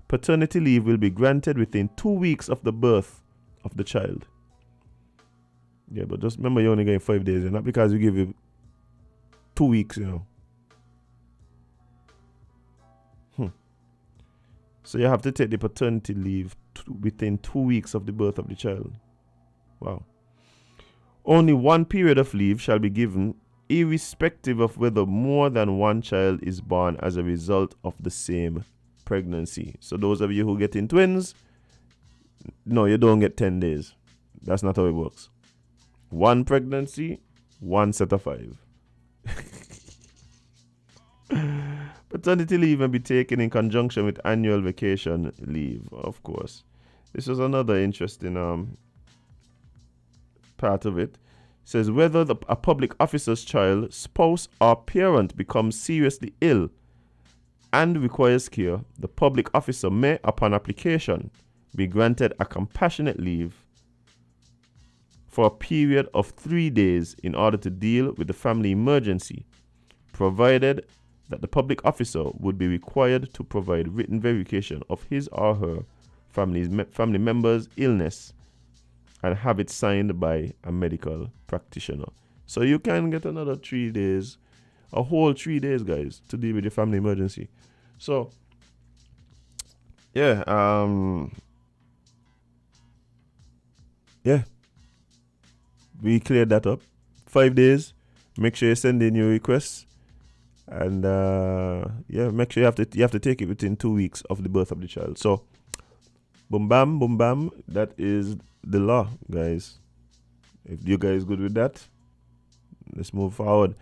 Paternity leave will be granted within 2 weeks of the birth of the child. Yeah, but just remember you're only getting 5 days, and not because we give you 2 weeks, So you have to take the paternity leave within 2 weeks of the birth of the child. Wow. Only one period of leave shall be given, irrespective of whether more than one child is born as a result of the same pregnancy. So those of you who get in twins, no, you don't get 10 days. That's not how it works. One pregnancy, one set of 5. Paternity leave may be taken in conjunction with annual vacation leave, of course. This was another interesting part of it. It says whether a public officer's child, spouse, or parent becomes seriously ill and requires care, the public officer may, upon application, be granted a compassionate leave for a period of 3 days in order to deal with the family emergency provided that the public officer would be required to provide written verification of his or her family member's illness and have it signed by a medical practitioner. So you can get another 3 days, a whole 3 days, guys, to deal with your family emergency. So, yeah, we cleared that up. 5 days. Make sure you send in your requests, and make sure you have to take it within 2 weeks of the birth of the child. So, boom bam. That is the law, guys. If you guys good with that, let's move forward.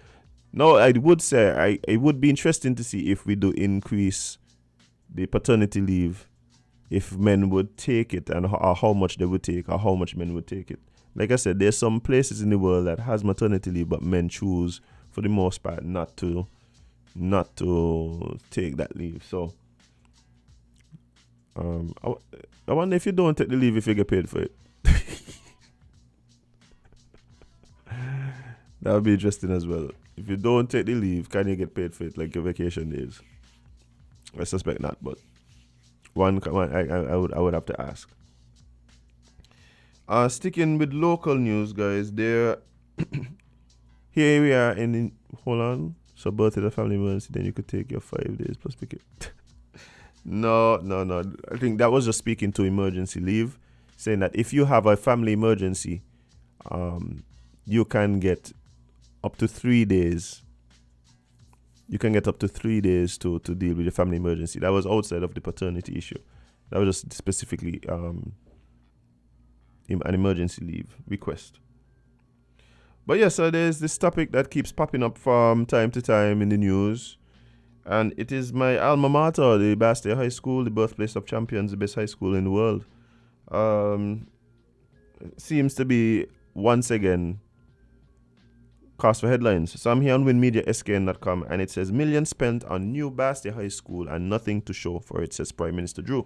No, I would say it would be interesting to see if we do increase the paternity leave, if men would take it, and how much they would take, or how much men would take it. Like I said, there's some places in the world that has maternity leave, but men choose, for the most part, not to take that leave. So, I wonder if you don't take the leave, if you get paid for it. That would be interesting as well. If you don't take the leave, can you get paid for it, like your vacation days? I suspect not, but I would have to ask. Sticking with local news, guys. Here we are hold on. So birth of the family emergency, then you could take your 5 days plus pick it. No. I think that was just speaking to emergency leave, saying that if you have a family emergency, you can get up to 3 days. You can get up to 3 days to deal with your family emergency. That was outside of the paternity issue. That was just specifically an emergency leave request. But yeah, so there's this topic that keeps popping up from time to time in the news. And it is my alma mater, the Basseterre High School, the birthplace of champions, the best high school in the world. Seems to be, once again, cause for headlines. So I'm here on winmediaskn.com, and it says, millions spent on new Basseterre High School and nothing to show for it, says Prime Minister Drew.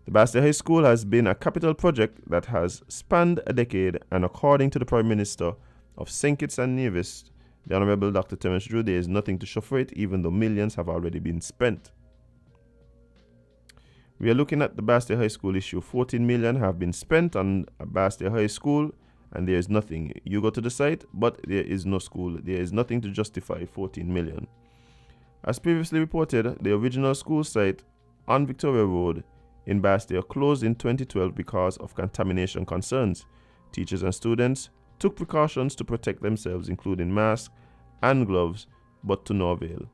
The Basseterre High School has been a capital project that has spanned a decade, and according to the Prime Minister of St. Kitts and Nevis, the Honorable Dr. Terence Drew, there is nothing to show for it, even though millions have already been spent. We are looking at the Basseterre High School issue. 14 million have been spent on Basseterre High School, and there is nothing. You go to the site, but there is no school. There is nothing to justify 14 million. As previously reported, the original school site on Victoria Road in Basseterre closed in 2012 because of contamination concerns. Teachers and students took precautions to protect themselves, including masks and gloves, but to no avail.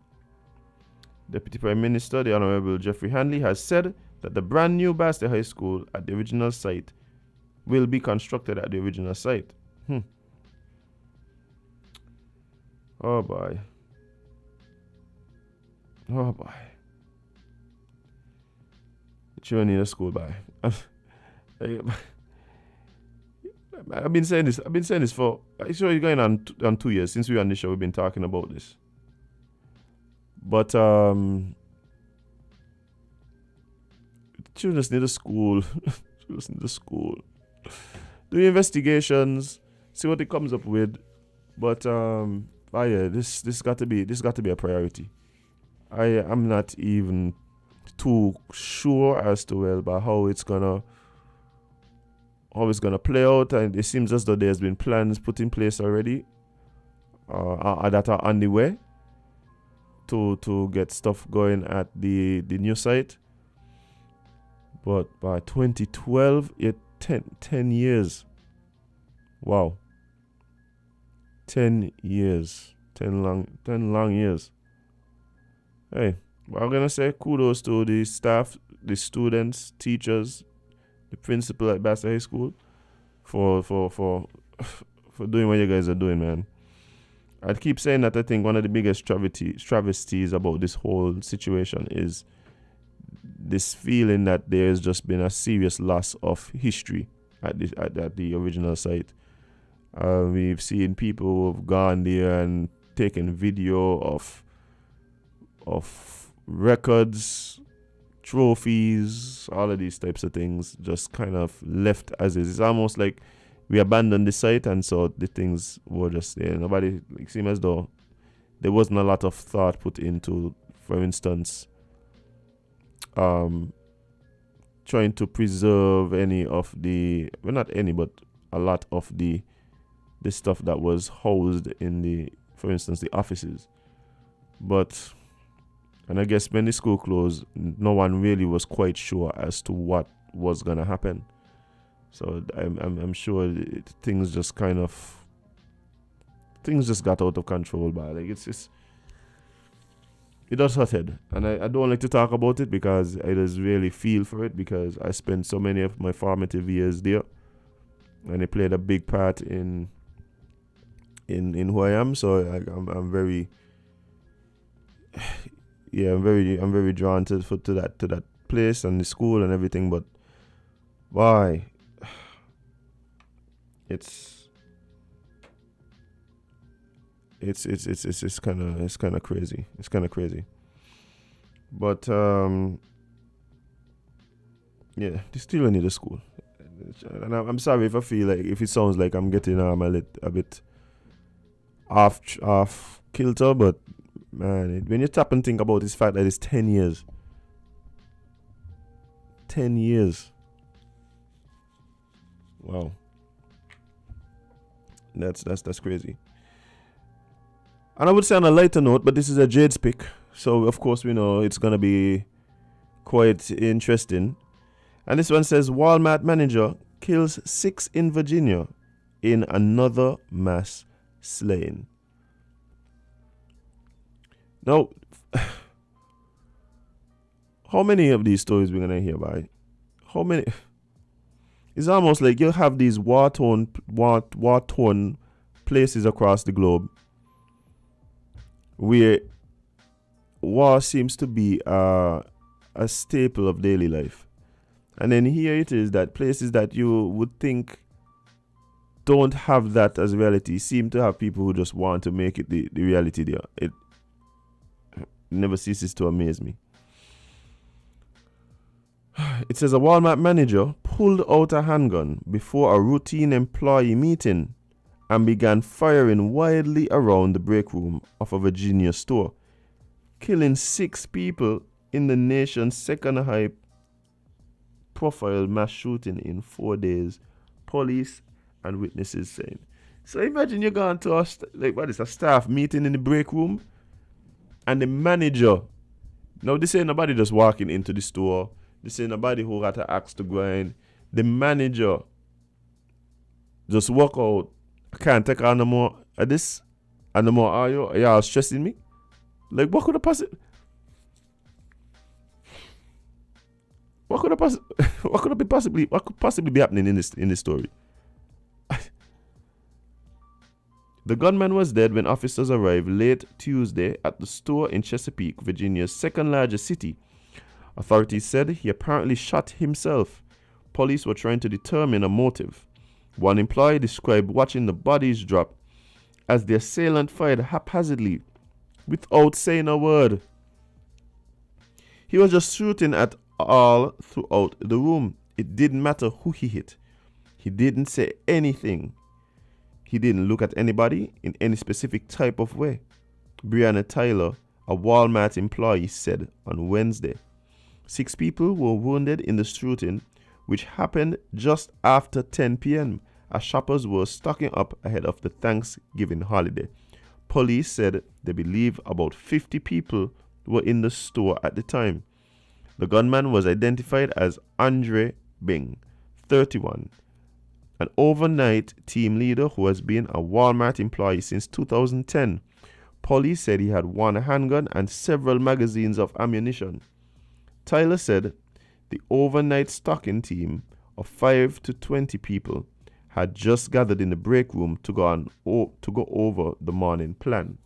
Deputy Prime Minister, the Honorable Jeffrey Handley, has said that the brand new Basseterre High School at the original site will be constructed at the original site. Oh boy. Children need a school by. I've been saying this for, it's already going on 2 years since we were on the show. We've been talking about this. But children just need a school. Children need a school. Do investigations, see what it comes up with. But this got to be a priority. I am not even too sure as to about how it's gonna play out, and it seems as though there's been plans put in place already that are on the way to get stuff going at the new site. But by 2012, 10 years. Wow. 10 years. 10 long years. Hey, I'm going to say kudos to the staff, the students, teachers, the principal at Basseterre High School for doing what you guys are doing, man. I keep saying that I think one of the biggest travesties about this whole situation is this feeling that there's just been a serious loss of history at the original site. We've seen people who have gone there and taken video of records, trophies, all of these types of things just kind of left as is. It's almost like we abandoned the site, and so the things were just there. Nobody, it seems as though there wasn't a lot of thought put into, for instance, trying to preserve any of the, well, not any, but a lot of the stuff that was housed in the, for instance, the offices. But, and I guess when the school closed, no one really was quite sure as to what was gonna happen. So I'm sure things just got out of control. But like it does hurt, and I don't like to talk about it because I just really feel for it, because I spent so many of my formative years there, and it played a big part in who I am. So I'm very, yeah, I'm very drawn to that place and the school and everything. But why? It's kind of crazy. It's kind of crazy. But yeah, they still need a school. And I'm sorry if I feel like, if it sounds like I'm getting a bit off kilter, but man, when you tap and think about this fact that it's 10 years. 10 years. Wow. That's crazy. And I would say on a lighter note, but this is a Jade's pick, so of course we know it's gonna be quite interesting. And this one says Walmart manager kills 6 in Virginia in another mass slaying. Now, how many of these stories we're gonna hear about? How many? It's almost like you have these war-torn places across the globe where war seems to be a staple of daily life. And then here it is that places that you would think don't have that as reality seem to have people who just want to make it the reality there. It never ceases to amaze me. It says a Walmart manager pulled out a handgun before a routine employee meeting and began firing wildly around the break room of a Virginia store, killing 6 people in the nation's second high-profile mass shooting in 4 days, police and witnesses saying. So imagine you're going to a staff meeting in the break room, and the manager, now this ain't nobody just walking into the store, this ain't nobody who got an axe to grind. The manager just walk out. I can't take on no more of this. And no more, are y'all stressing me? Like, what could possibly be happening in this story? The gunman was dead when officers arrived late Tuesday at the store in Chesapeake, Virginia's second largest city. Authorities said he apparently shot himself. Police were trying to determine a motive. One employee described watching the bodies drop as the assailant fired haphazardly without saying a word. He was just shooting at all throughout the room. It didn't matter who he hit. He didn't say anything. He didn't look at anybody in any specific type of way, Breonna Tyler, a Walmart employee, said on Wednesday. 6 people were wounded in the shooting, which happened just after 10 p.m. as shoppers were stocking up ahead of the Thanksgiving holiday. Police said they believe about 50 people were in the store at the time. The gunman was identified as Andre Bing, 31, an overnight team leader who has been a Walmart employee since 2010. Police said he had one handgun and several magazines of ammunition. Tyler said the overnight stocking team of 5 to 20 people had just gathered in the break room to go over the morning plan.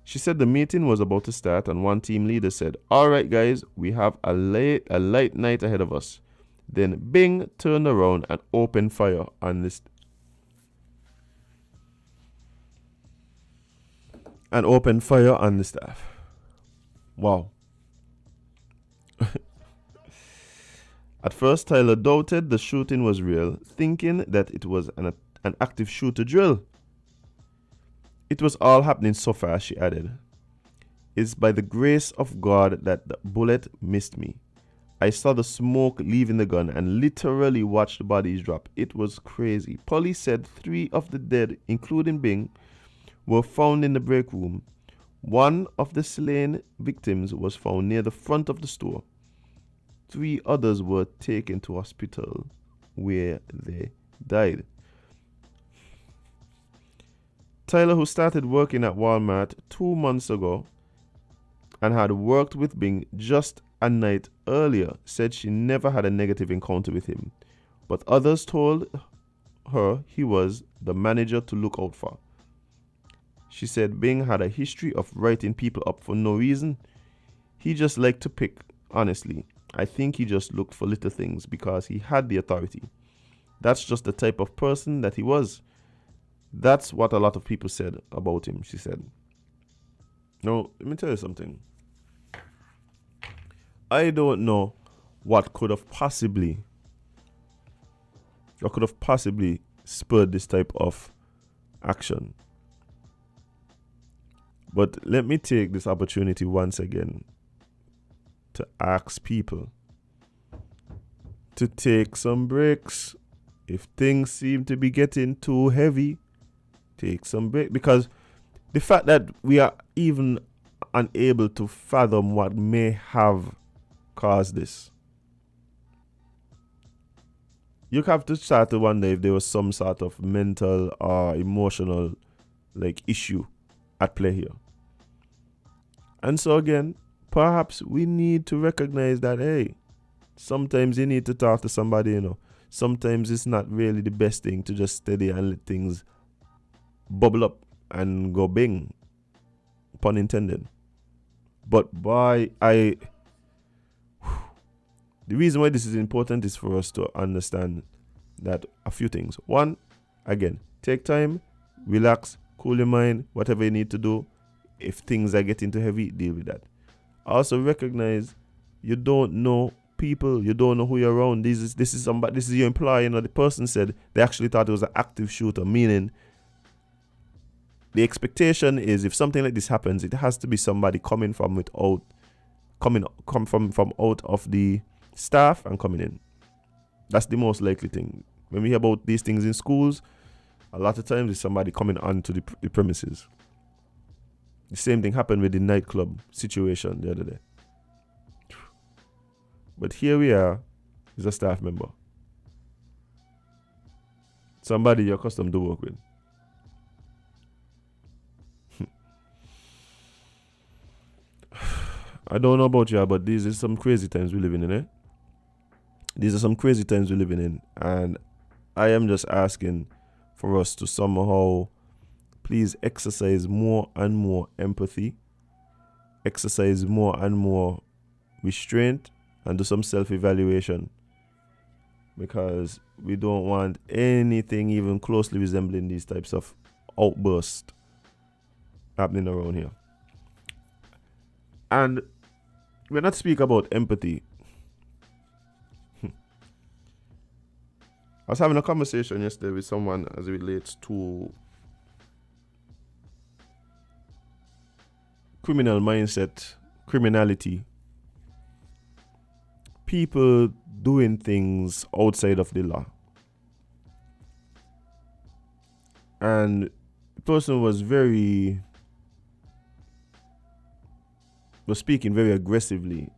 She said the meeting was about to start, and one team leader said, "All right, guys, we have a light night ahead of us." Then Bing turned around and opened fire on the staff. Wow. At first, Tyler doubted the shooting was real, thinking that it was an active shooter drill. It was all happening so fast, she added. It's by the grace of God that the bullet missed me. I saw the smoke leaving the gun and literally watched the bodies drop. It was crazy. Police said 3 of the dead, including Bing, were found in the break room. One of the slain victims was found near the front of the store. 3 others were taken to hospital where they died. Tyler, who started working at Walmart 2 months ago and had worked with Bing just a night earlier, said she never had a negative encounter with him, but others told her he was the manager to look out for. She said Bing had a history of writing people up for no reason. He just liked to pick, honestly. I think he just looked for little things because he had the authority. That's just the type of person that he was. That's what a lot of people said about him, she said. Now, let me tell you something. I don't know what could have possibly spurred this type of action. But let me take this opportunity once again to ask people to take some breaks. If things seem to be getting too heavy, take some break. Because the fact that we are even unable to fathom what may have caused this, you have to start to wonder if there was some sort of mental or emotional issue at play here. And so again, perhaps we need to recognize that, hey, sometimes you need to talk to somebody, Sometimes it's not really the best thing to just stay there and let things bubble up and go bing, pun intended. But the reason why this is important is for us to understand that a few things. One, again, take time, relax, cool your mind, whatever you need to do. If things are getting too heavy, deal with that. Also recognize you don't know people, you don't know who you're around. This is your employer. The person said they actually thought it was an active shooter, meaning the expectation is if something like this happens, it has to be somebody coming from out of the staff and coming in. That's the most likely thing. When we hear about these things in schools, a lot of times it's somebody coming onto the premises. The same thing happened with the nightclub situation the other day. But here we are, is a staff member. Somebody you're accustomed to work with. I don't know about you, but these are some crazy times we're living in, eh? These are some crazy times we're living in. And I am just asking for us to somehow please exercise more and more empathy, exercise more and more restraint, and do some self-evaluation, because we don't want anything even closely resembling these types of outbursts happening around here. And when I speak about empathy, I was having a conversation yesterday with someone as it relates to criminal mindset, criminality, people doing things outside of the law. And the person was speaking very aggressively,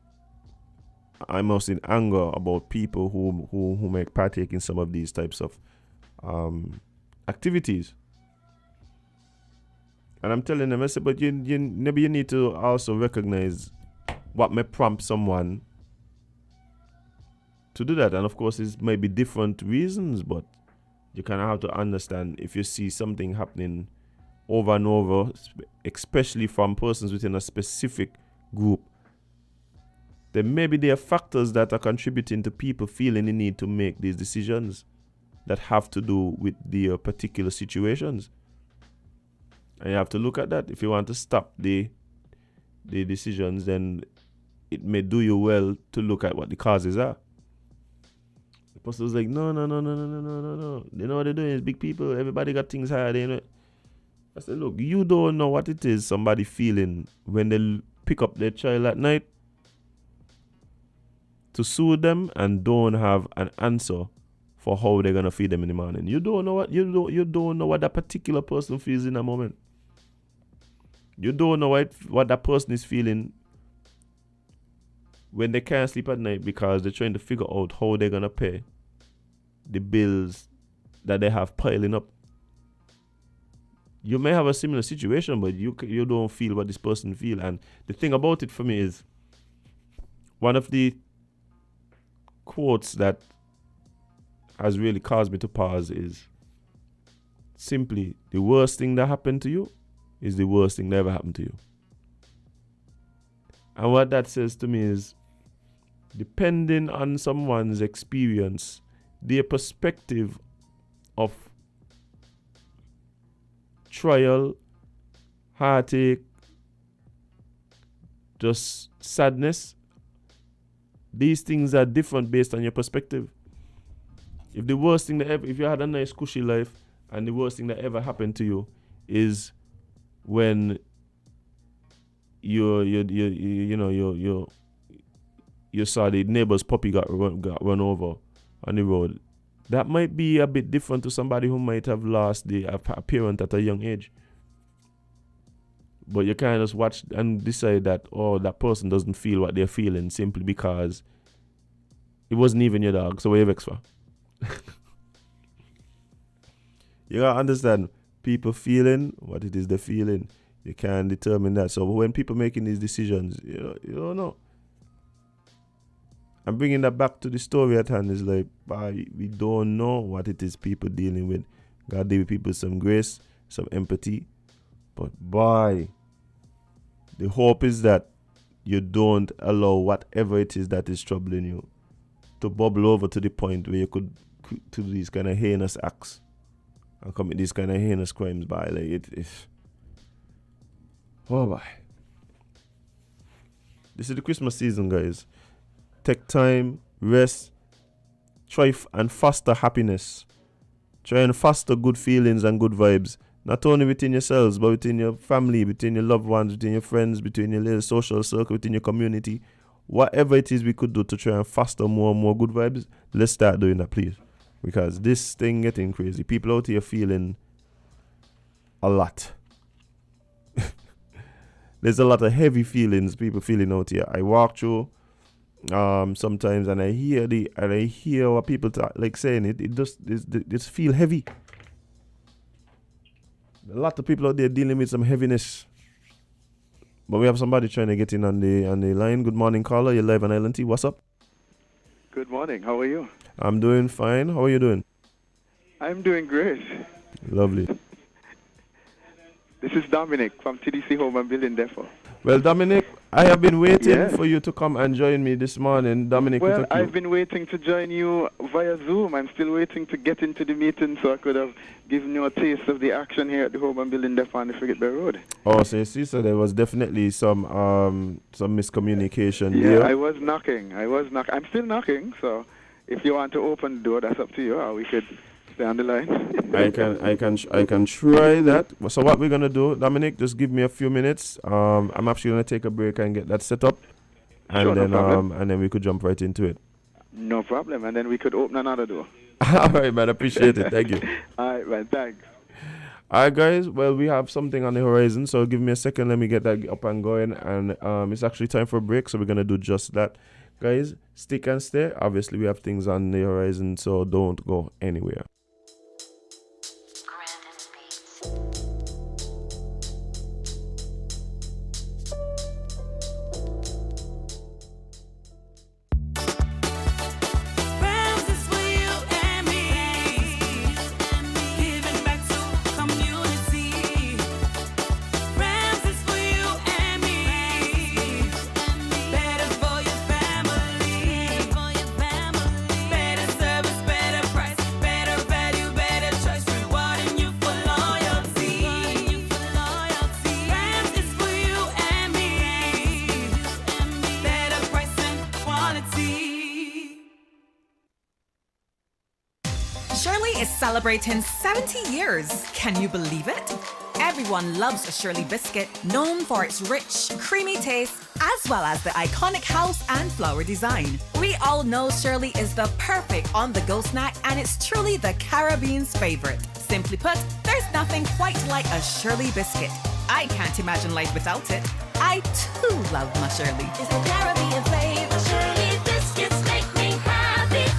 almost in anger, about people who might partake in some of these types of activities. And I'm telling them, I said, but maybe you need to also recognize what may prompt someone to do that. And of course, it may be different reasons, but you kind of have to understand if you see something happening over and over, especially from persons within a specific group, then maybe there are factors that are contributing to people feeling the need to make these decisions that have to do with their particular situations. And you have to look at that. If you want to stop the decisions, then it may do you well to look at what the causes are. person was like, no. You know what they're doing? It's big people. Everybody got things hard, you know. I said, look, you don't know what it is somebody feeling when they pick up their child at night to soothe them and don't have an answer for how they're gonna feed them in the morning. You don't know what that particular person feels in a moment. You don't know what that person is feeling when they can't sleep at night because they're trying to figure out how they're gonna pay the bills that they have piling up. You may have a similar situation, but you don't feel what this person feel. And the thing about it for me is, one of the quotes that has really caused me to pause is simply, the worst thing that happened to you is the worst thing that ever happened to you. And what that says to me is, depending on someone's experience, their perspective of trial, heartache, just sadness, these things are different based on your perspective. If the worst thing that ever, if you had a nice cushy life and the worst thing that ever happened to you is when you saw the neighbor's puppy got run over on the road, that might be a bit different to somebody who might have lost a parent at a young age. But you kind of just watch and decide that, oh, that person doesn't feel what they're feeling simply because it wasn't even your dog. So what you vex for? You gotta understand, people feeling what it is they're feeling. You can't determine that. So when people making these decisions, you don't know. And bringing that back to the story at hand is like, we don't know what it is people dealing with. God give people some grace, some empathy. But boy, the hope is that you don't allow whatever it is that is troubling you to bubble over to the point where you could do these kind of heinous acts and commit these kind of heinous crimes. By like it's oh boy. This is the Christmas season, guys. Take time, rest, try and foster happiness. Try and foster good feelings and good vibes. Not only within yourselves, but within your family, between your loved ones, between your friends, between your little social circle, within your community. Whatever it is we could do to try and foster more and more good vibes, let's start doing that, please. Because this thing getting crazy. People out here feeling a lot. There's a lot of heavy feelings people feeling out here. I walk through sometimes and I hear what people like saying. It just feel heavy. A lot of people out there dealing with some heaviness. But we have somebody trying to get in on the line. Good morning, caller. You're live on LNT. What's up? Good morning. How are you? I'm doing fine. How are you doing? I'm doing great. Lovely. This is Dominic from TDC Home and Building Depot. Well, Dominic, I have been waiting for you to come and join me this morning. Dominic, well, I've been waiting to join you via Zoom. I'm still waiting to get into the meeting so I could have given you a taste of the action here at the Home and Building Depot on the Frigate Bay Road. Oh, so you see, so there was definitely some miscommunication there. Yeah, I was knocking. I'm still knocking, so if you want to open the door, that's up to you. Or we could stay on the line. I can try that. So what we're gonna do, Dominic, just give me a few minutes. I'm actually gonna take a break and get that set up, and sure, then no and then we could jump right into it. No problem, and then we could open another door. All right, man. Appreciate it. Thank you. All right, man. Thanks. All right, guys. Well, we have something on the horizon, so give me a second. Let me get that up and going, and it's actually time for a break, so we're gonna do just that. Guys, stick and stay. Obviously, we have things on the horizon, so don't go anywhere. Better service, better price, better celebrating 70 years. Can you believe it? Everyone loves a Shirley biscuit, known for its rich, creamy taste, as well as the iconic house and flower design. We all know Shirley is the perfect on-the-go snack, and it's truly the Caribbean's favorite. Simply put, there's nothing quite like a Shirley biscuit. I can't imagine life without it. I too love my Shirley. It's the Caribbean flavor. Shirley biscuits make me happy.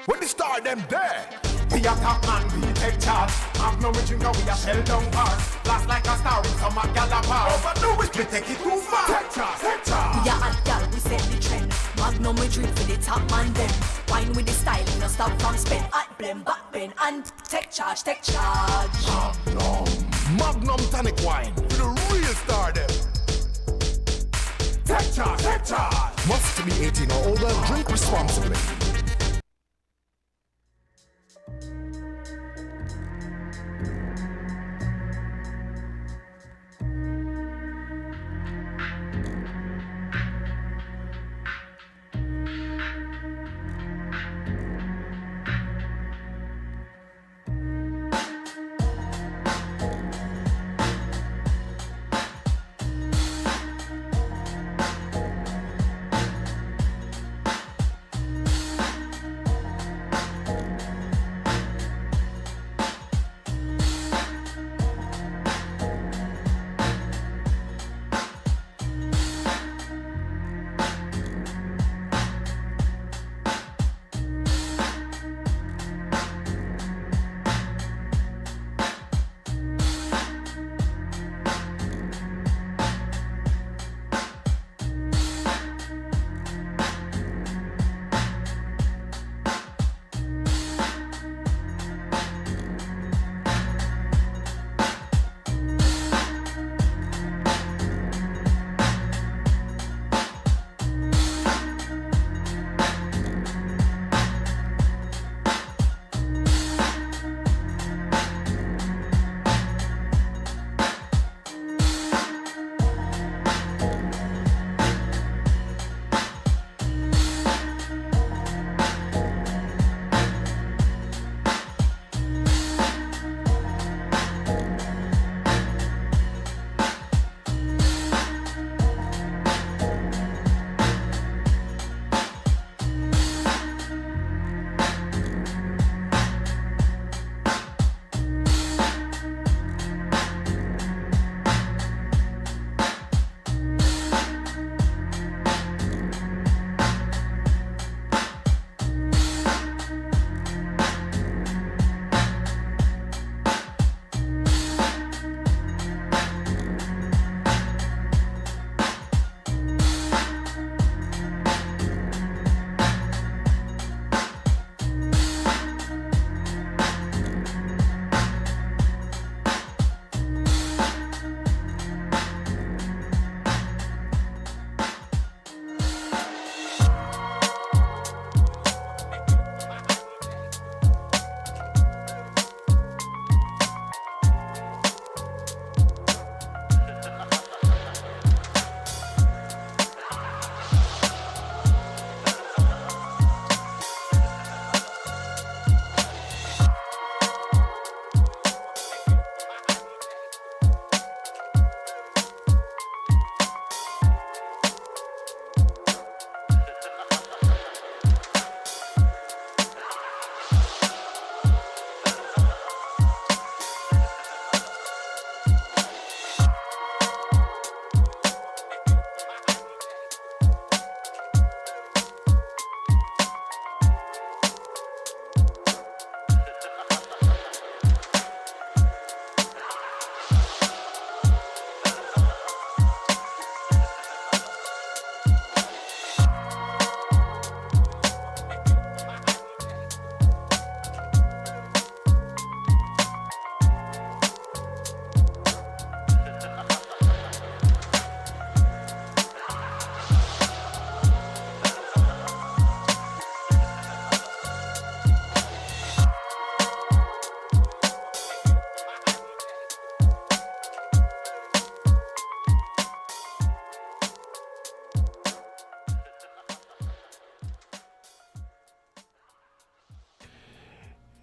When they start them there, we are top man, we take charge. Have no drink and we are shell down hard. Blast like a star in some Galapagos. Overdo it, we take it too far. Take charge, take charge. We are hot gal, we set the trend. Magnum we drink for the top man them. Wine with the style, no stop from spin. Hot blend, back bend, and take charge, take charge. Magnum tonic wine, for the real star them. Take charge, take charge. Must be 18 or older, drink responsibly.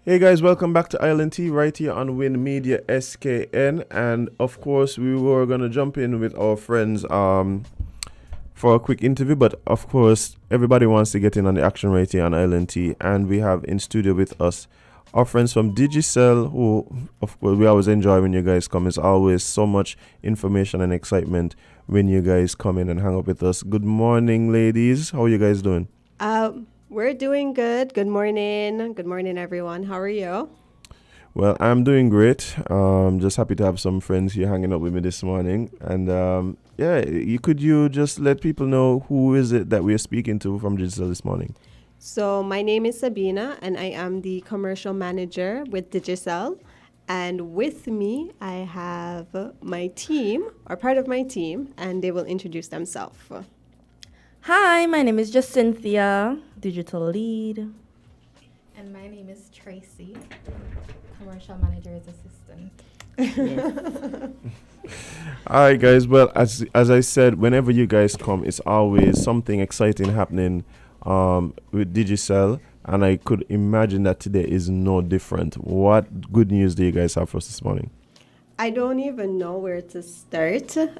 Hey guys, welcome back to Island T right here on Win Media SKN, and of course we were gonna jump in with our friends for a quick interview, but of course everybody wants to get in on the action right here on Island T, and we have in studio with us our friends from Digicel, who of course we always enjoy when you guys come. It's always so much information and excitement when you guys come in and hang up with us. Good morning, ladies. How are you guys doing? We're doing good. Good morning. Good morning, everyone. How are you? Well, I'm doing great. Just happy to have some friends here hanging out with me this morning. And could you just let people know who is it that we're speaking to from Digicel this morning? So my name is Sabina, and I am the commercial manager with Digicel. And with me, I have my team, or part of my team, and they will introduce themselves. Hi, my name is just Cynthia, digital lead. And my name is Tracy, commercial manager's assistant. All right, guys. Well, as I said, whenever you guys come, it's always something exciting happening with Digicel, and I could imagine that today is no different. What good news do you guys have for us this morning? I don't even know where to start. So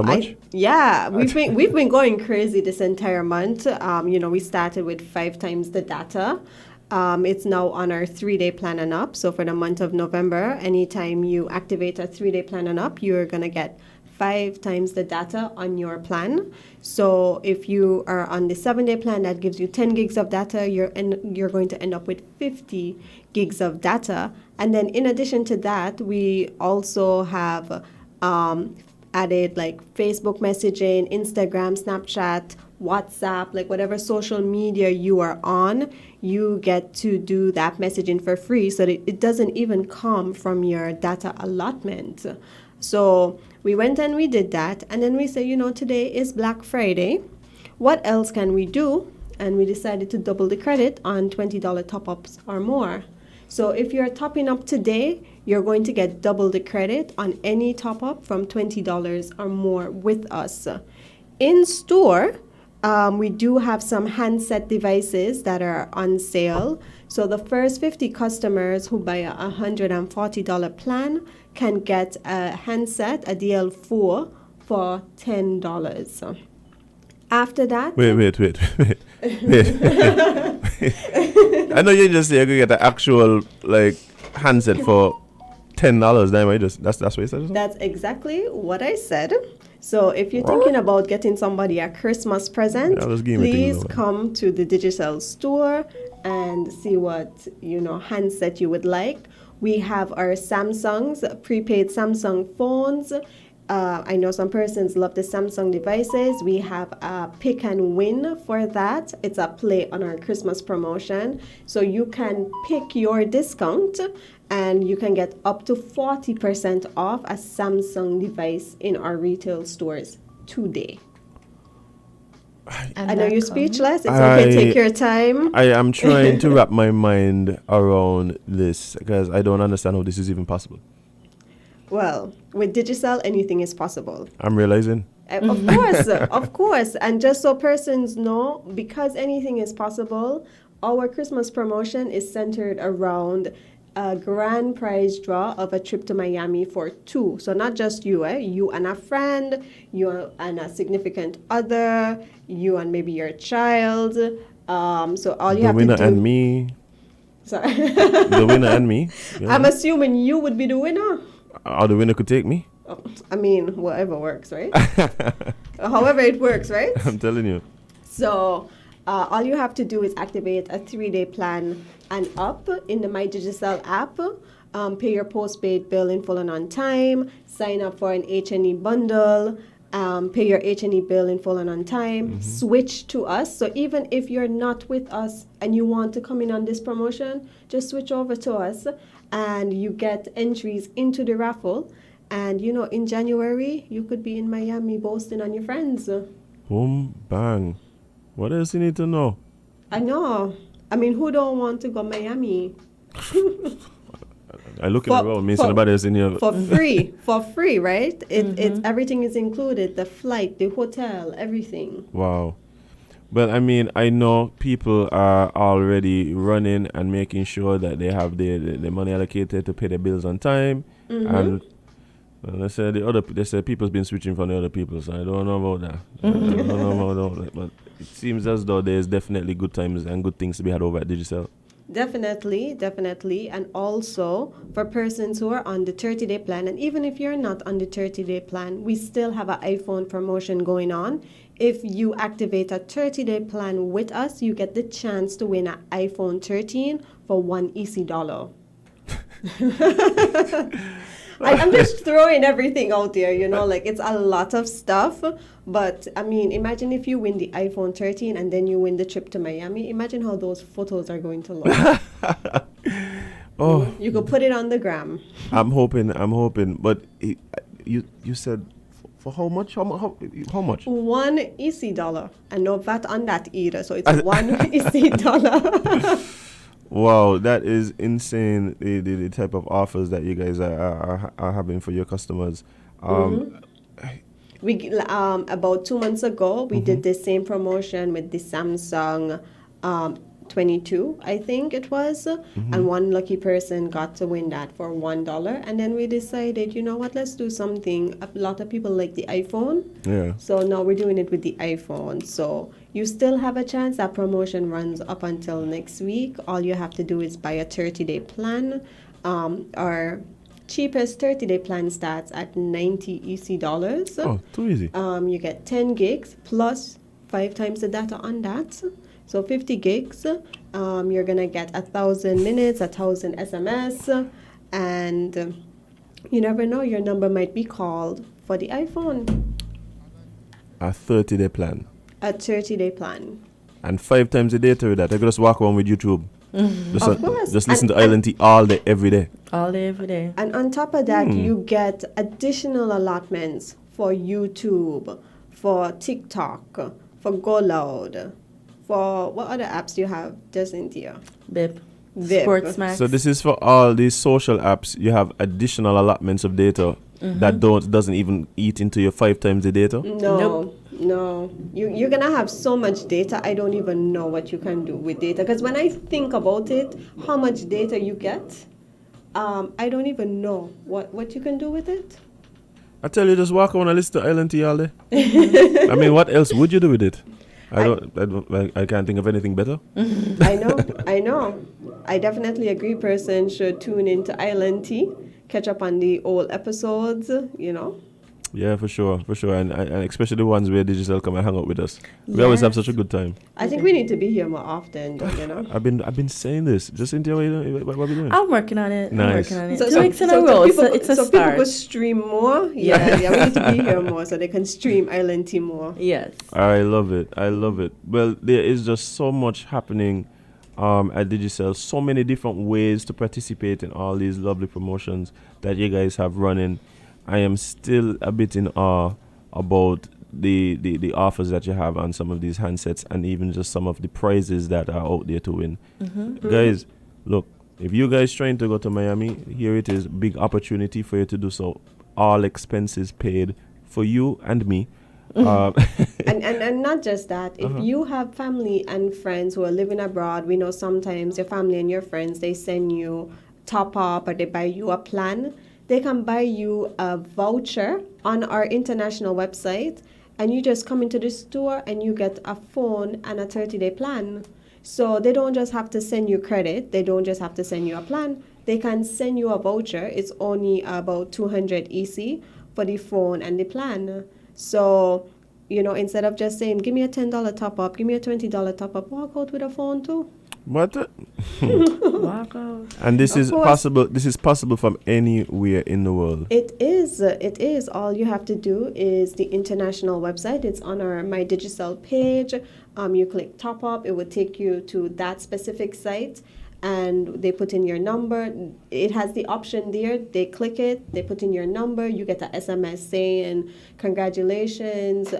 much? We've been going crazy this entire month. We started with 5 times the data. It's now on our 3-day plan and up. So for the month of November, anytime you activate a 3-day plan and up, you're gonna get 5 times the data on your plan. So if you are on the 7-day plan, that gives you 10 gigs of data. You're going to end up with 50 gigs of data. And then in addition to that, we also have added like Facebook messaging, Instagram, Snapchat, WhatsApp, like whatever social media you are on, you get to do that messaging for free, so that it doesn't even come from your data allotment. So we went and we did that, and then we said, today is Black Friday. What else can we do? And we decided to double the credit on $20 top-ups or more. So if you're topping up today, you're going to get double the credit on any top-up from $20 or more with us. In store, we do have some handset devices that are on sale. So the first 50 customers who buy a $140 plan can get a handset, a DL4, for $10. After that... Wait. I know you just say you're going to get the actual handset for $10. That's what you said? That's exactly what I said. So if you're thinking about getting somebody a Christmas present, please come to the Digicel store and see what handset you would like. We have our Samsungs, prepaid Samsung phones. I know some persons love the Samsung devices. We have a pick and win for that. It's a play on our Christmas promotion. So you can pick your discount and you can get up to 40% off a Samsung device in our retail stores today. I know you're speechless. It's okay, take your time. I am trying to wrap my mind around this because I don't understand how this is even possible. Well, with Digicel, anything is possible. I'm realizing. Of course. And just so persons know, because anything is possible, our Christmas promotion is centered around a grand prize draw of a trip to Miami for 2. So not just you, you and a friend, you and a significant other, you and maybe your child. So all you have to do... The winner and me. Sorry. The winner and me. Yeah. I'm assuming you would be the winner. Or the winner could take me. I mean, whatever works, right? However it works, right? I'm telling you. So all you have to do is activate a 3-day plan and up in the My Digicel app. Pay your postpaid bill in full and on time. Sign up for an H&E bundle. Pay your H&E bill in full and on time. Mm-hmm. Switch to us. So even if you're not with us and you want to come in on this promotion, just switch over to us. And you get entries into the raffle. And, in January, you could be in Miami boasting on your friends. Boom, bang. What else you need to know? I know. I mean, who don't want to go Miami? I look around, me somebody else in here. For free, right? It's everything is included. The flight, the hotel, everything. Wow. Well, I mean, I know people are already running and making sure that they have the money allocated to pay their bills on time. And well, they said people's been switching from the other people, so I don't know about that. I don't know about that. But it seems as though there's definitely good times and good things to be had over at Digicel. Definitely. And also for persons who are on the 30-day plan, and even if you're not on the 30-day plan, we still have an iPhone promotion going on. If you activate a 30-day plan with us, you get the chance to win an iPhone 13 for $1 EC. I'm just throwing everything out there, like it's a lot of stuff. But I mean, imagine if you win the iPhone 13 and then you win the trip to Miami. Imagine how those photos are going to look. Oh, you could put it on the gram. I'm hoping. But you said for how much? How much? $1 EC, and no VAT on that either. So it's $1 EC. Wow, that is insane. The type of offers that you guys are having for your customers. We about 2 months ago we did the same promotion with the Samsung 22, I think it was, and one lucky person got to win that for $1. And then we decided, you know what, let's do something. A lot of people like the iPhone, so now we're doing it with the iPhone. So you still have a chance. That promotion runs up until next week. All you have to do is buy a 30-day plan. Our cheapest 30-day plan starts at $90 EC. Oh, too easy. You get 10 gigs plus 5 times the data on that. So 50 gigs, you're going to get 1,000 minutes, 1,000 SMS, and you never know, your number might be called for the iPhone. A 30-day plan. A 30-day plan. And 5 times a day to that. I could just walk around with YouTube. Of course. Just listen to Island Tea all day, every day. All day, every day. And on top of that, you get additional allotments for YouTube, for TikTok, for Go Loud. For what other apps do you have, Cynthia? BIP. Sports Max. So this is for all these social apps. You have additional allotments of data that doesn't even eat into your 5 times the data. No. You're gonna have so much data. I don't even know what you can do with data. Because when I think about it, how much data you get, I don't even know what you can do with it. I tell you, just walk around and listen to Island Tea all day. I mean, what else would you do with it? I can't think of anything better. I know. I definitely agree. Person should tune into Island Tea, catch up on the old episodes, Yeah, for sure. And especially the ones where Digicel come and hang out with us. We always have such a good time. I think we need to be here more often, I've been saying this. Just Cynthia, what are we doing? I'm working on it. Nice. 2 weeks in a row. It's a start. People could stream more. Yeah, we need to be here more so they can stream Island Tea more. Yes. I love it. Well, there is just so much happening at Digicel. So many different ways to participate in all these lovely promotions that you guys have running. I am still a bit in awe about the offers that you have on some of these handsets and even just some of the prizes that are out there to win. Guys, look, if you guys trying to go to Miami, here it is, big opportunity for you to do so. All expenses paid for you and me. And not just that, if you have family and friends who are living abroad, we know sometimes your family and your friends, they send you top up or they buy you a plan. They can buy you a voucher on our international website, and you just come into the store and you get a phone and a 30-day plan. So they don't just have to send you credit. They don't just have to send you a plan. They can send you a voucher. It's only about 200 EC for the phone and the plan. So, instead of just saying, give me a $10 top up, give me a $20 top up, walk out with a phone too. What? Walk out. And this is possible. This is possible from anywhere in the world. It is. All you have to do is the international website. It's on our My Digicel page. You click top up. It will take you to that specific site, and they put in your number. It has the option there. They click it. They put in your number. You get an SMS saying, "Congratulations,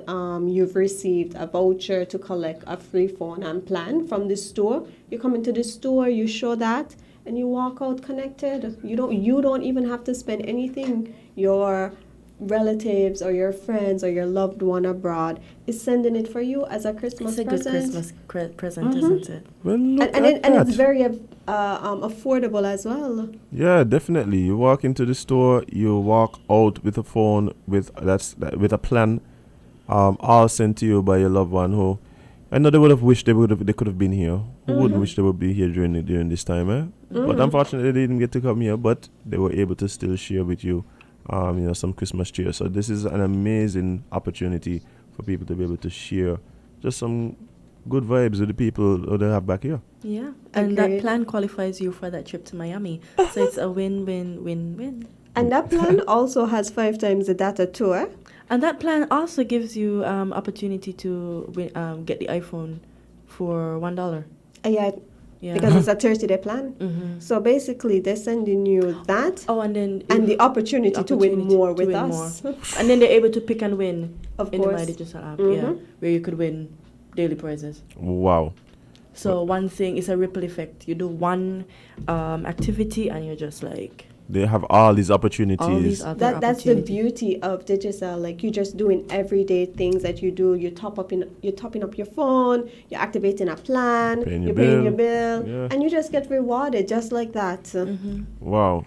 you've received a voucher to collect a free phone and plan from the store." You come into the store, you show that, and you walk out connected. You don't even have to spend anything. Your relatives or your friends or your loved one abroad is sending it for you as a Christmas It's a present. good Christmas present, isn't it? Well, look And at that. it's very affordable as well. Yeah, definitely. You walk into the store, you walk out with a phone with with a plan, all sent to you by your loved one who I know they would have wished they could have been here. Who wouldn't wish they would be here during this time, eh? But unfortunately they didn't get to come here, but they were able to still share with you some Christmas cheer. So this is an amazing opportunity for people to be able to share just some good vibes with the people who they have back here. Yeah, and that plan qualifies you for that trip to Miami. So it's a win-win-win-win. And that plan also has 5 times the data too, eh? And that plan also gives you opportunity to get the iPhone for $1. Yeah, because it's a 30-day plan. Mm-hmm. So basically, they're sending you that. Oh, and then the opportunity to win more with us. And then they're able to pick and win Of in course. the My Digicel app, yeah, where you could win daily prizes. Wow. So one thing is a ripple effect. You do one activity and you're just like... They have all these opportunities. All these other That's the beauty of Digicel. Like, you're just doing everyday things that you do. You're topping up your phone. You're activating a plan. Paying you're your paying your bill. bill, Yeah. and you just get rewarded just like that. Wow.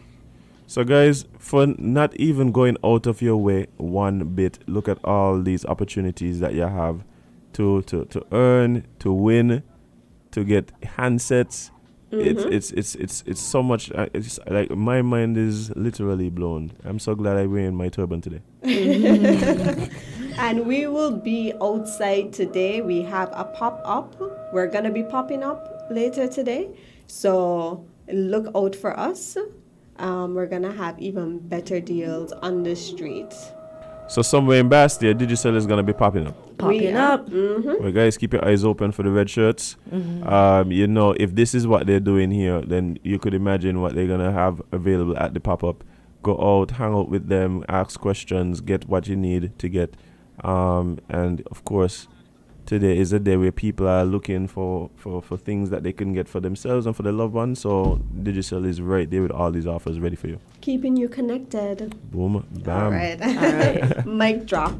So guys, for not even going out of your way one bit, look at all these opportunities that you have to earn, to win, to get handsets. It's so much. It's like my mind is literally blown. I'm so glad I'm wearing my turban today. And we will be outside today. We have a pop-up. We're going to be popping up later today. So look out for us. We're going to have even better deals on the street. So somewhere in Basseterre, Digicel is going to be popping up. Well, guys, keep your eyes open for the red shirts. If this is what they're doing here, then you could imagine what they're going to have available at the pop-up. Go out, hang out with them, ask questions, get what you need to get. And, of course, today is a day where people are looking for things that they can get for themselves and for their loved ones. So Digicel is right there with all these offers ready for you. Keeping you connected. Boom, bam. All right. Mic drop.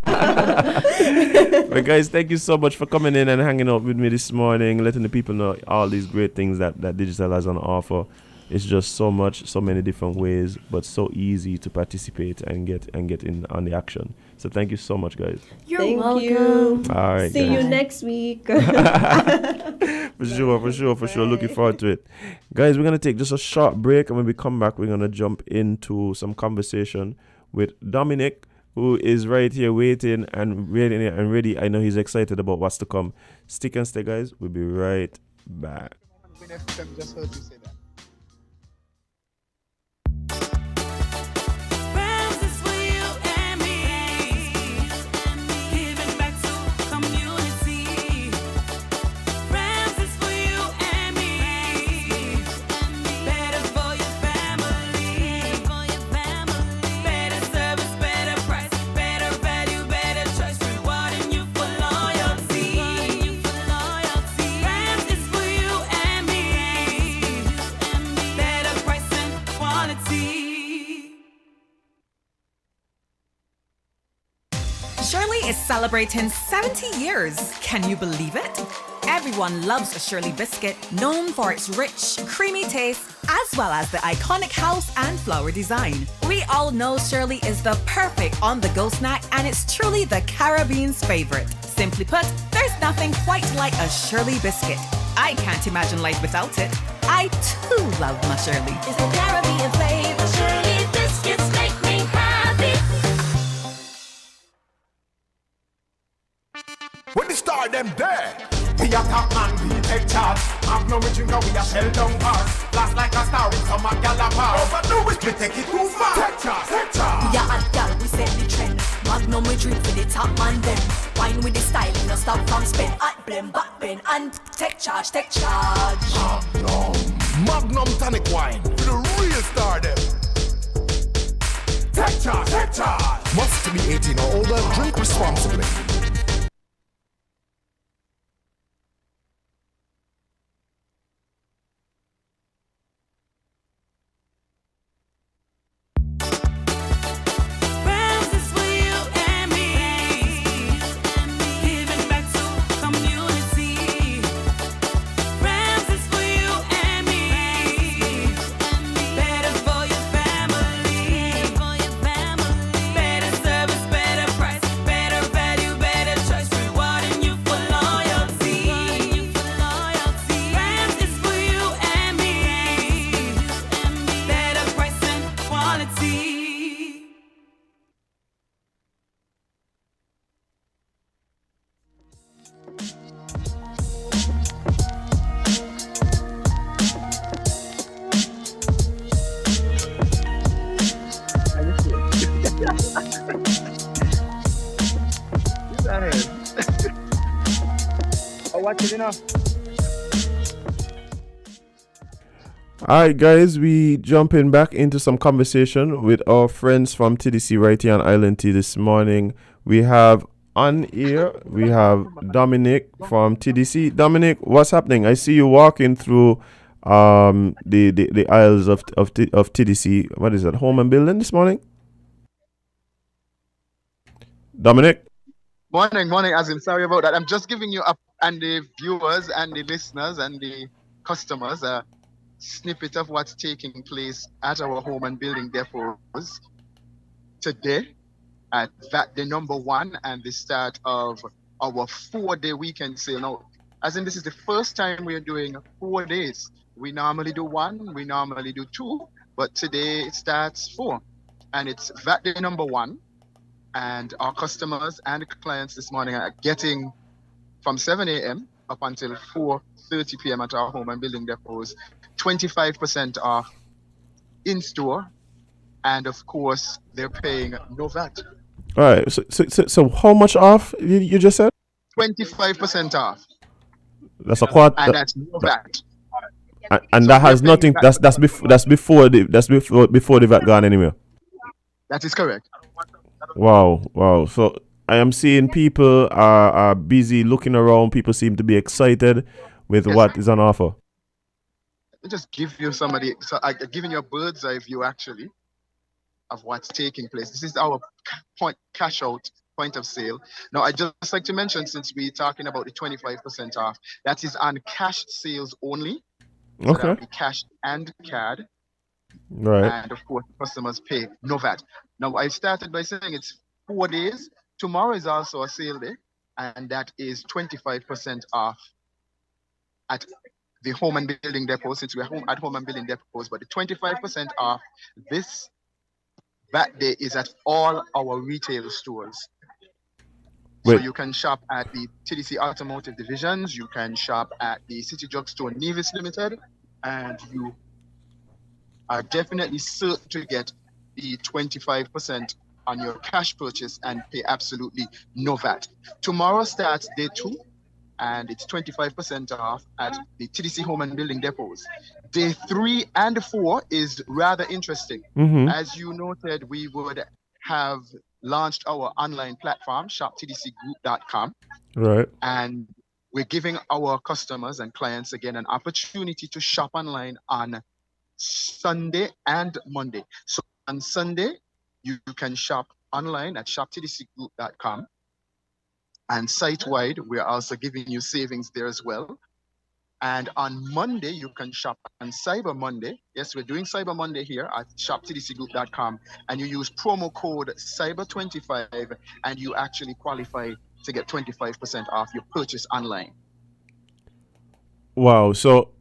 Well, guys, thank you so much for coming in and hanging out with me this morning, letting the people know all these great things that Digicel has on offer. It's just so many different ways, but so easy to participate and get in on the action. So thank you so much, guys. You're Thank welcome. you. All right, See guys. you next week. For sure. Looking forward to it. Guys, we're going to take just a short break, and when we come back, we're going to jump into some conversation with Dominic, who is right here waiting and ready. I know he's excited about what's to come. Stick and stay, guys. We'll be right back. Just heard you say that. Shirley is celebrating 70 years. Can you believe it? Everyone loves a Shirley biscuit, known for its rich, creamy taste, as well as the iconic house and flower design. We all know Shirley is the perfect on-the-go snack, and it's truly the Caribbean's favorite. Simply put, there's nothing quite like a Shirley biscuit. I can't imagine life without it. I too love my Shirley. It's the Caribbean flavor. Shirley biscuits make me happy. When the star them there, we a top man, we take charge. Magnum we drink and we a shell down ours. Blast like a star with some galapagos. Overdo it, we take it too far. Take charge, take charge. We a hot gal, we set the trend. Magnum we drink for the top man them. Wine with the style, no stop from spin. Hot blend, back bend, and take charge, take charge. Magnum tonic wine, for the real star them. Take charge, take charge. Must be 18 or older, drink responsibly. Friends watching, you know. All right, guys, we jumping back into some conversation with our friends from TDC right here on Island T this morning. We have on here, we have Dominic from TDC. Dominic, what's happening? I see you walking through the aisles of TDC. What is that? Home and Building this morning? Dominic? Morning, Azim. Sorry about that. I'm just giving you up and the viewers and the listeners and the customers a snippet of what's taking place at our home and building depots today at that the number 1 and the start of our 4-day weekend sale. Now, as in this is the first time we're doing 4 days. We normally do 1, we normally do 2, but today it starts 4. And it's that day number 1. And our customers and clients this morning are getting from 7 a.m. up until 4:30 p.m. at our home and building depots 25% off in store, and of course they're paying no VAT. All right. So how much off you just said? 25% off. That's a quarter. And that's no VAT. And So that we're has paying nothing. VAT. That's before the VAT gone anywhere. That is correct. Wow. So I am seeing people are busy looking around. People seem to be excited with what is on offer. Let me just give you I'm giving you a bird's eye view actually of what's taking place. This is our cash out point of sale. Now, I just like to mention, since we're talking about the 25% off, that is on cash sales only. So Okay. that'll be cash and card. Right. And of course, customers pay no VAT. Now, I started by saying it's 4 days. Tomorrow is also a sale day, and that is 25% off at the home and building depot, since we're at home and building depots. But the 25% off that day is at all our retail stores. Wait. So you can shop at the TDC Automotive Divisions, you can shop at the City Drugstore Nevis Limited, and you are definitely certain to get the 25% on your cash purchase and pay absolutely no VAT. Tomorrow starts day 2, and it's 25% off at the TDC Home and Building depots. Day 3 and 4 is rather interesting. Mm-hmm. As you noted, we would have launched our online platform, shoptdcgroup.com. Right. And we're giving our customers and clients again an opportunity to shop online on Sunday and Monday. So on Sunday, you can shop online at shoptdcgroup.com. And site-wide, we're also giving you savings there as well. And on Monday, you can shop on Cyber Monday. Yes, we're doing Cyber Monday here at shoptdcgroup.com. And you use promo code CYBER25, and you actually qualify to get 25% off your purchase online. Wow. So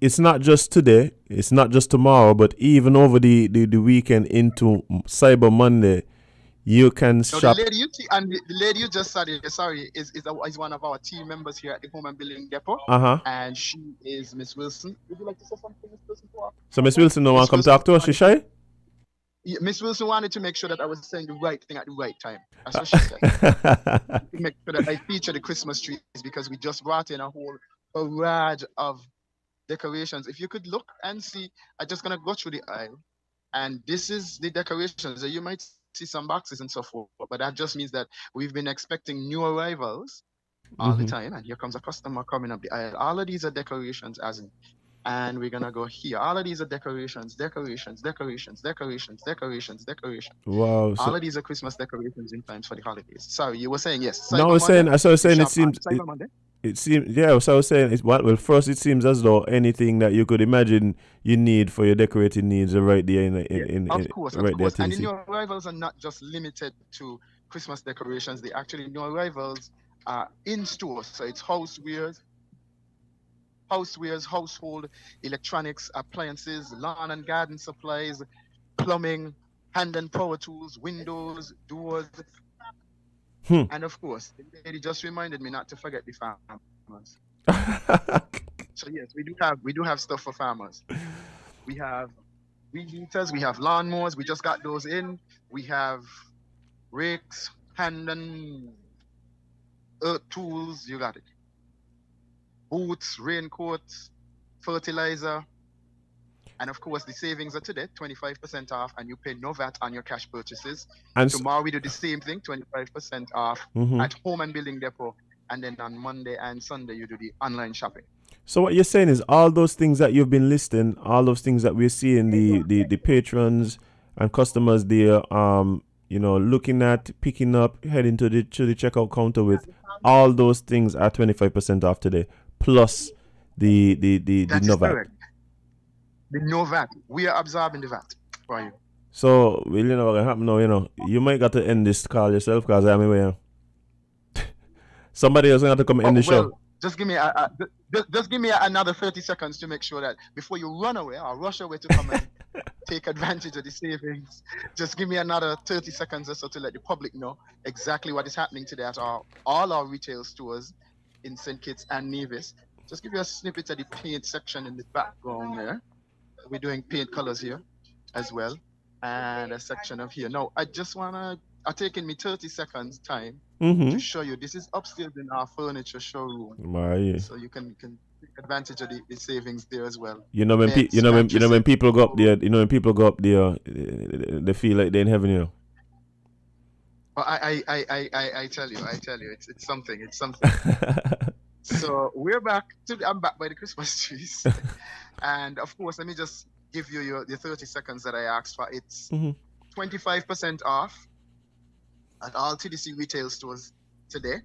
it's not just today, it's not just tomorrow, but even over the weekend into Cyber Monday, you can shop. The lady you see, and the lady you just saw there, is one of our team members here at the Home and Building Depot. And she is Miss Wilson. Would you like to say something, Miss Wilson? So Miss Wilson don't want to come talk to us, she shy? Yeah, Miss Wilson wanted to make sure that I was saying the right thing at the right time. That's what she said. To make sure that I feature the Christmas trees, because we just brought in a whole barrage of decorations. If you could look and see, I'm just gonna go through the aisle, and this is the decorations. You might see some boxes and so forth, but that just means that we've been expecting new arrivals all the time, and here comes a customer coming up the aisle. All of these are decorations, and we're gonna go here. All of these are decorations. Wow. All of these are Christmas decorations in times for the holidays. Sorry, you were saying yes. No, I was saying it seems it seems, yeah, so I was saying, first it seems as though anything that you could imagine you need for your decorating needs are right there of course. And the new there. arrivals are not just limited to Christmas decorations. They actually, new arrivals are in store. So it's housewares, household electronics, appliances, lawn and garden supplies, plumbing, hand and power tools, windows, doors. And of course, the lady just reminded me not to forget the farmers. So yes, we do have stuff for farmers. We have weed eaters, we have lawnmowers, we just got those in. We have rakes, hand and earth tools, you got it. boots, raincoats, fertilizer. And of course, the savings are today, 25% off, and you pay no VAT on your cash purchases. And tomorrow we do the same thing, 25% off at home and building depot. And then on Monday and Sunday, you do the online shopping. So what you're saying is all those things that you've been listing, all those things that we're seeing, the patrons and customers there, looking at, picking up, heading to the checkout counter with, all those things are 25% off today, plus the no VAT. Correct. The no VAT. We are absorbing the VAT for you. So, well, you know what's going to happen now, you might got to end this call yourself because I'm away. Somebody else going to have to come end the show. Just give me just give me another 30 seconds to make sure that before you run away or rush away to come and take advantage of the savings. Just give me another 30 seconds or so to let the public know exactly what is happening today at all our retail stores in St. Kitts and Nevis. Just give you a snippet of the paint section in the background there. We're doing paint colors here as well. And a section of here. Now, I just taking me 30 seconds time to show you. This is upstairs in our furniture showroom. So you can take advantage of the savings there as well. When people go up there, they feel like they're in heaven, I tell you, it's something. So I'm back by the Christmas trees. And of course, let me just give you the 30 seconds that I asked for. It's 25% off at all TDC retail stores today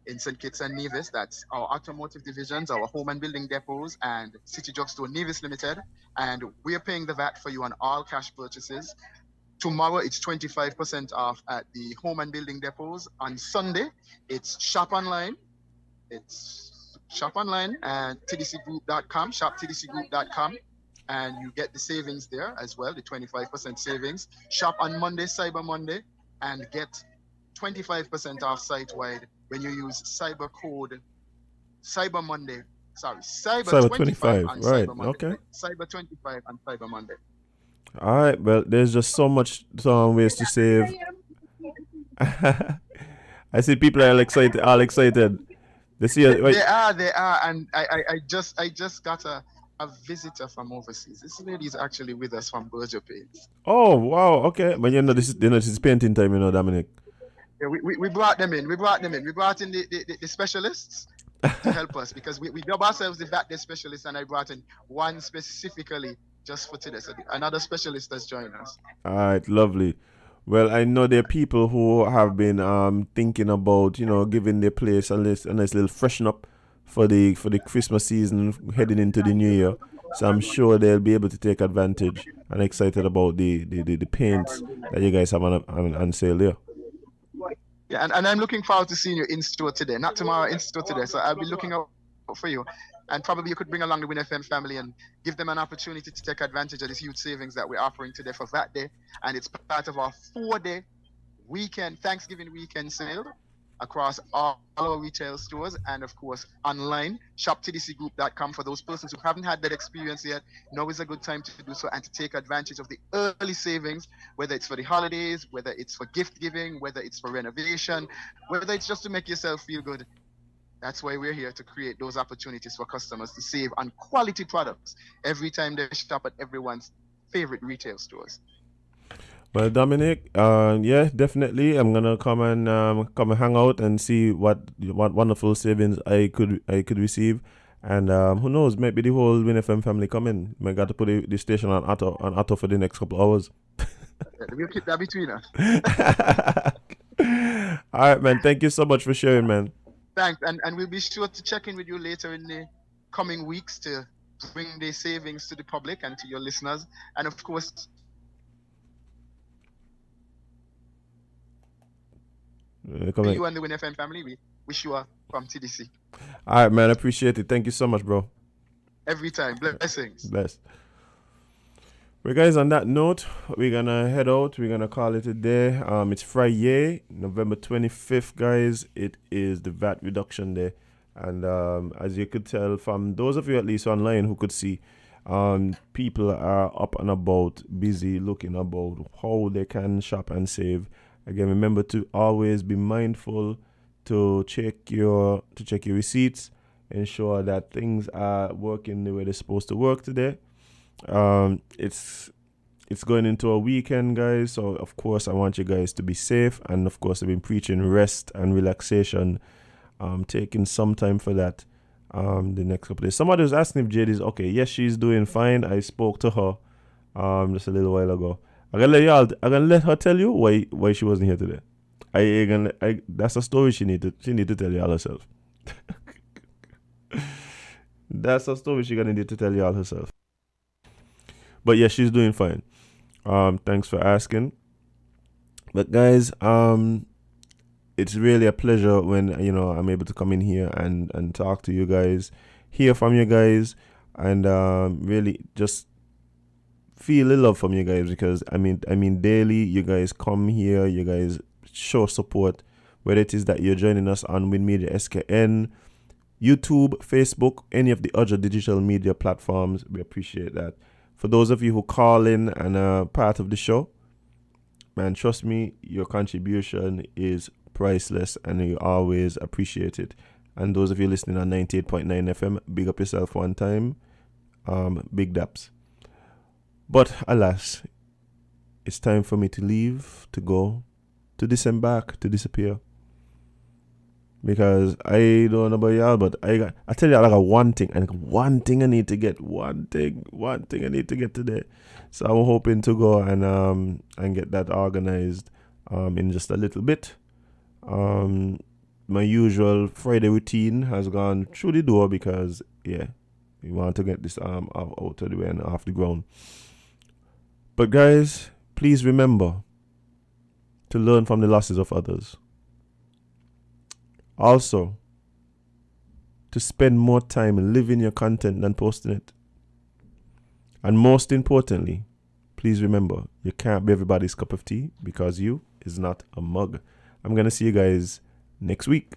in St. Kitts and Nevis. That's our automotive divisions, our home and building depots, and City Drugstore Nevis Limited. And we're paying the VAT for you on all cash purchases. Tomorrow, it's 25% off at the home and building depots. On Sunday, it's shop online. It's shop online and tdcgroup.com, shoptdcgroup.com. And you get the savings there as well, the 25% savings. Shop on Monday, Cyber Monday, and get 25% off site-wide when you use Cyber 25 on right? Cyber Monday. Okay. Cyber 25 on Cyber Monday. All right. Well, there's just so much ways to save. I see people are all excited. They are, and I just got a visitor from overseas. This lady is actually with us from Berger Paints. Oh wow, okay. But this is painting time, Dominic. Yeah, we brought them in. We brought in the specialists to help us because we dub ourselves the VAT specialists, and I brought in one specifically just for today. So another specialist has joined us. All right, lovely. Well, I know there are people who have been thinking about, giving their place a nice little freshen up for the Christmas season heading into the new year. So I'm sure they'll be able to take advantage and excited about the paints that you guys have on sale there. Yeah, and I'm looking forward to seeing you in store today. Not tomorrow, in store today. So I'll be looking out for you. And probably you could bring along the WinFM family and give them an opportunity to take advantage of this huge savings that we're offering today for that day. And it's part of our 4-day Thanksgiving weekend sale across all our retail stores and, of course, online. ShopTDCGroup.com for those persons who haven't had that experience yet. Now is a good time to do so and to take advantage of the early savings, whether it's for the holidays, whether it's for gift giving, whether it's for renovation, whether it's just to make yourself feel good. That's why we're here, to create those opportunities for customers to save on quality products every time they shop at everyone's favorite retail stores. Well, Dominic, yeah, definitely. I'm gonna come and hang out and see what wonderful savings I could receive, and who knows, maybe the whole WinFM family come in. I got to put the station on auto for the next couple of hours. We'll keep that between us. All right, man. Thank you so much for sharing, man. Thanks, and we'll be sure to check in with you later in the coming weeks to bring the savings to the public and to your listeners, and of course. You and the WinFM family, we wish you from TDC. All right, man. I appreciate it. Thank you so much, bro. Every time. Blessings. Bless. Well, guys, on that note, we're going to head out. We're going to call it a day. It's Friday, November 25th, guys. It is the VAT reduction day. And as you could tell from those of you at least online who could see, people are up and about, busy looking about how they can shop and save. Again, remember to always be mindful to check your receipts. ensure that things are working the way they're supposed to work today. It's going into a weekend, guys, so of course I want you guys to be safe, and of course I've been preaching rest and relaxation, taking some time for that the next couple days. Somebody was asking if JD's okay. Yes, she's doing fine. I spoke to her just a little while ago. I'm gonna let her tell you why she wasn't here today. That's a story she need to tell y'all herself. That's a story she's gonna need to tell y'all herself. But yeah, she's doing fine. Thanks for asking. But guys, it's really a pleasure when I'm able to come in here and talk to you guys, hear from you guys, and really just feel the love from you guys, because I mean daily you guys come here, you guys show support, whether it is that you're joining us on Win Media SKN, YouTube, Facebook, any of the other digital media platforms. We appreciate that. For those of you who call in and are part of the show, man, trust me, your contribution is priceless and you always appreciate it. And those of you listening on 98.9 FM, big up yourself one time. Big daps. But alas, it's time for me to leave, to go, to disembark, to disappear. Because I don't know about y'all, but I tell y'all I got one thing I need to get, one thing I need to get today. So I'm hoping to go and get that organized in just a little bit. My usual Friday routine has gone through the door because we want to get this out of the way and off the ground. But guys, please remember to learn from the losses of others. Also, to spend more time living your content than posting it. And most importantly, please remember, you can't be everybody's cup of tea, because you is not a mug. I'm going to see you guys next week.